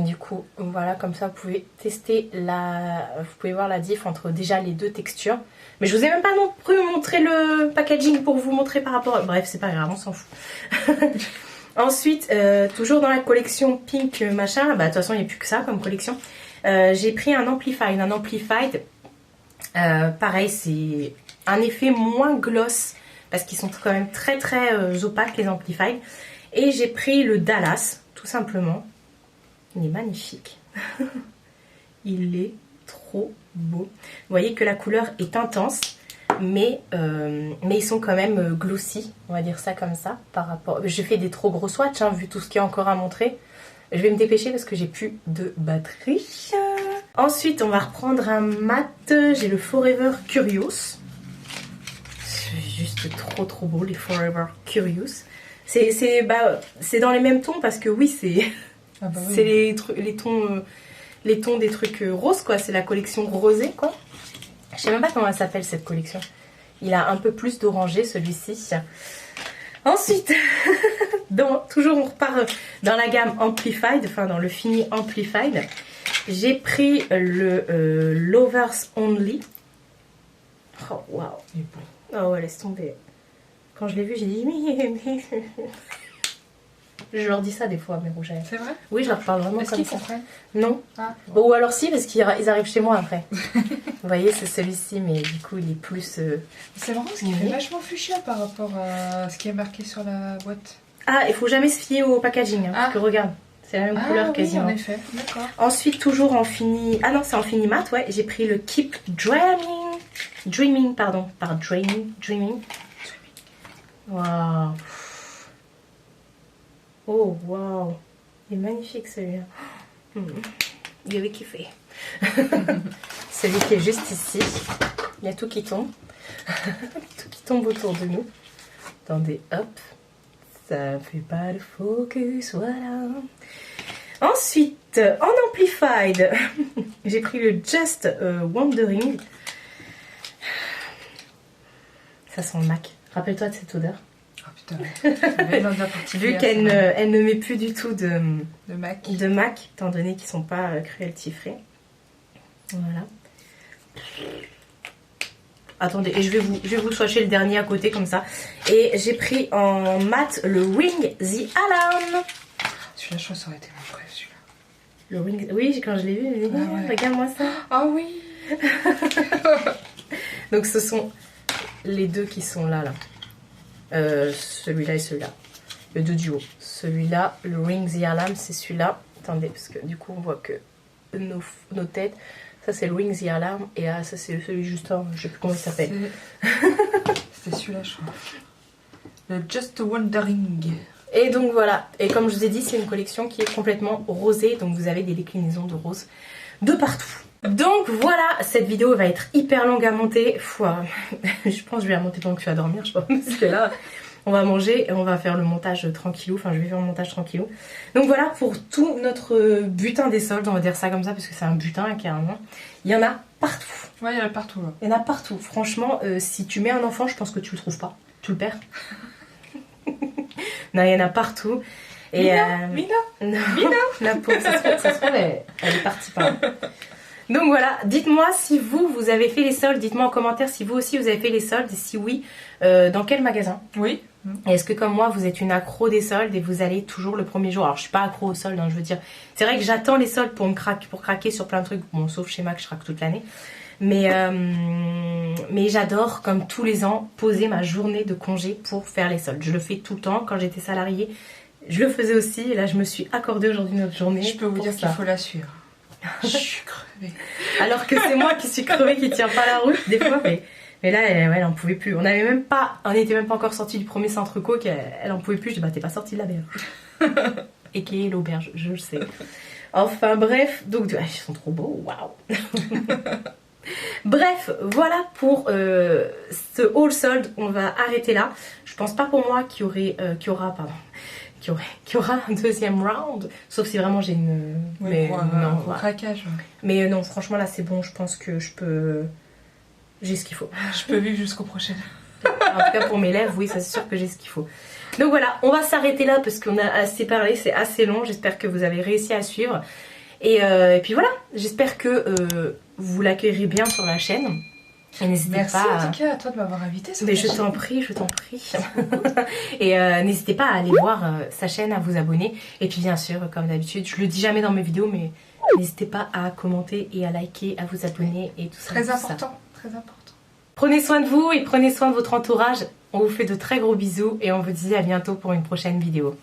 Du coup, voilà, comme ça, vous pouvez tester Vous pouvez voir la diff entre déjà les deux textures. Mais je vous ai même pas non plus montré le packaging pour vous montrer par rapport... Bref, c'est pas grave, on s'en fout. Ensuite, toujours dans la collection Pink machin, de toute façon il n'y a plus que ça comme collection. J'ai pris un Amplified. Un Amplified, pareil, c'est un effet moins gloss parce qu'ils sont quand même très opaques les Amplified. Et j'ai pris le Dallas, tout simplement. Il est magnifique. Il est trop beau. Vous voyez que la couleur est intense. Mais ils sont quand même glossy, on va dire ça comme ça, par rapport... Je fais des trop gros swatchs, hein, vu tout ce qu'il y a encore à montrer. Je vais me dépêcher parce que j'ai plus de batterie. Ensuite, on va reprendre un mat. J'ai le Forever Curious. C'est juste trop beau, les Forever Curious. C'est dans les mêmes tons parce que oui, c'est c'est les tons des trucs roses, quoi. C'est la collection rosée, quoi. Je sais même pas comment elle s'appelle cette collection. Il a un peu plus d'orangé celui-ci. Ensuite, toujours on repart dans la gamme Amplified, enfin dans le fini Amplified. J'ai pris le Lovers Only. Oh waouh. Oh ouais, laisse tomber. Quand je l'ai vu, j'ai dit mais... Je leur dis ça des fois, mes rouges à lèvres. C'est vrai? Oui, je leur parle vraiment Est-ce comme qu'ils ça. comprennent? Non. Ah, Bon, ou alors si, parce qu'ils arrivent chez moi après. Vous voyez, c'est celui-ci, mais du coup, il est plus... C'est marrant parce qu'il fait vachement fuchsia par rapport à ce qui est marqué sur la boîte. Ah, il faut jamais se fier au packaging, hein, parce que regarde, c'est la même couleur oui, quasiment. en effet, d'accord. Ensuite, toujours en fini... Ah non, c'est en fini mat, ouais. J'ai pris le Keep Dreaming. Dreaming, pardon. Par Dreaming. Waouh. Oh, waouh. Il est magnifique celui-là. Il avait kiffé. Celui qui est juste ici. Il y a tout qui tombe. Tout qui tombe autour de nous. Attendez, hop. Ça fait pas de focus, voilà. Ensuite, en Amplified, j'ai pris le Just Wondering. Ça sent le Mac. Rappelle-toi de cette odeur. Oh putain, vu qu'elle ne met plus du tout de Mac, étant donné qu'ils sont pas cruelty free. Voilà. Attendez, et je vais vous swatcher le dernier à côté comme ça. Et j'ai pris en mat le Ring the Alarm. Celui-là, je crois que ça aurait été mon préf, celui-là. Le Ring... Oui, quand je l'ai vu, je me dit, ouais. Regarde-moi ça. Ah oui. Donc ce sont les deux qui sont là. Celui-là et celui-là. Le deux du haut. Celui-là, le Ring the Alarm, c'est celui-là. Attendez, parce que du coup, on voit que nos têtes... Ça, c'est le Ring the Alarm. Et là, ça, c'est celui juste en... Je sais plus comment il s'appelle. C'était celui-là, je crois. Le Just Wondering. Et donc, voilà. Et comme je vous ai dit, c'est une collection qui est complètement rosée. Donc, vous avez des déclinaisons de rose de partout. Donc, voilà. Cette vidéo va être hyper longue à monter. Je pense que je vais la monter pendant que tu vas dormir, je pense. Parce que là... On va manger et on va faire le montage tranquillou. Enfin, je vais faire le montage tranquillou. Donc voilà pour tout notre butin des soldes. On va dire ça comme ça parce que c'est un butin carrément. Il y en a partout. Ouais, il y en a partout. Là. Il y en a partout. Franchement, si tu mets un enfant, je pense que tu le trouves pas. Tu le perds. Non, il y en a partout. Et Mina. La pauvre, ça se trouve, elle est partie par là. Donc voilà, dites-moi si vous avez fait les soldes. Dites-moi en commentaire si vous aussi vous avez fait les soldes. Et si oui, dans quel magasin? Oui. Est-ce que comme moi vous êtes une accro des soldes et vous allez toujours le premier jour? Alors je suis pas accro aux soldes, hein, je veux dire. C'est vrai que j'attends les soldes pour craquer sur plein de trucs. Bon, sauf chez Mac, je craque toute l'année. Mais j'adore, comme tous les ans, poser ma journée de congé pour faire les soldes. Je le fais tout le temps. Quand j'étais salariée, je le faisais aussi. Et là, je me suis accordée aujourd'hui notre journée. Je peux vous dire qu'il faut la suivre. Je suis crevée. Alors que c'est moi qui suis crevée, qui tient pas la route des fois. Mais là, elle en pouvait plus. On n'était même pas encore sorti du premier centre co qu'elle en pouvait plus. Je dis, bah t'es pas sortie de la berge. Et qui est l'auberge, je le sais. Enfin bref, donc ils sont trop beaux, waouh. Bref, voilà pour ce haul solde. On va arrêter là. Je pense pas pour moi qu'il y aura un deuxième round, sauf si vraiment j'ai une... Oui, mais non, au craquage. Mais non, franchement là c'est bon, je pense que j'ai ce qu'il faut. Je peux vivre jusqu'au prochain. En tout cas pour mes lèvres, oui, ça c'est sûr que j'ai ce qu'il faut. Donc voilà, on va s'arrêter là parce qu'on a assez parlé, c'est assez long. J'espère que vous avez réussi à suivre. Et puis voilà, j'espère que vous l'accueillerez bien sur la chaîne. Et n'hésitez Merci pas en tout cas à toi de m'avoir invité. Mais je t'en prie, je t'en prie. Et n'hésitez pas à aller voir sa chaîne, à vous abonner. Et puis bien sûr, comme d'habitude, je le dis jamais dans mes vidéos, mais n'hésitez pas à commenter et à liker, à vous abonner et tout ça. Très important, très important. Prenez soin de vous et prenez soin de votre entourage. On vous fait de très gros bisous et on vous dit à bientôt pour une prochaine vidéo.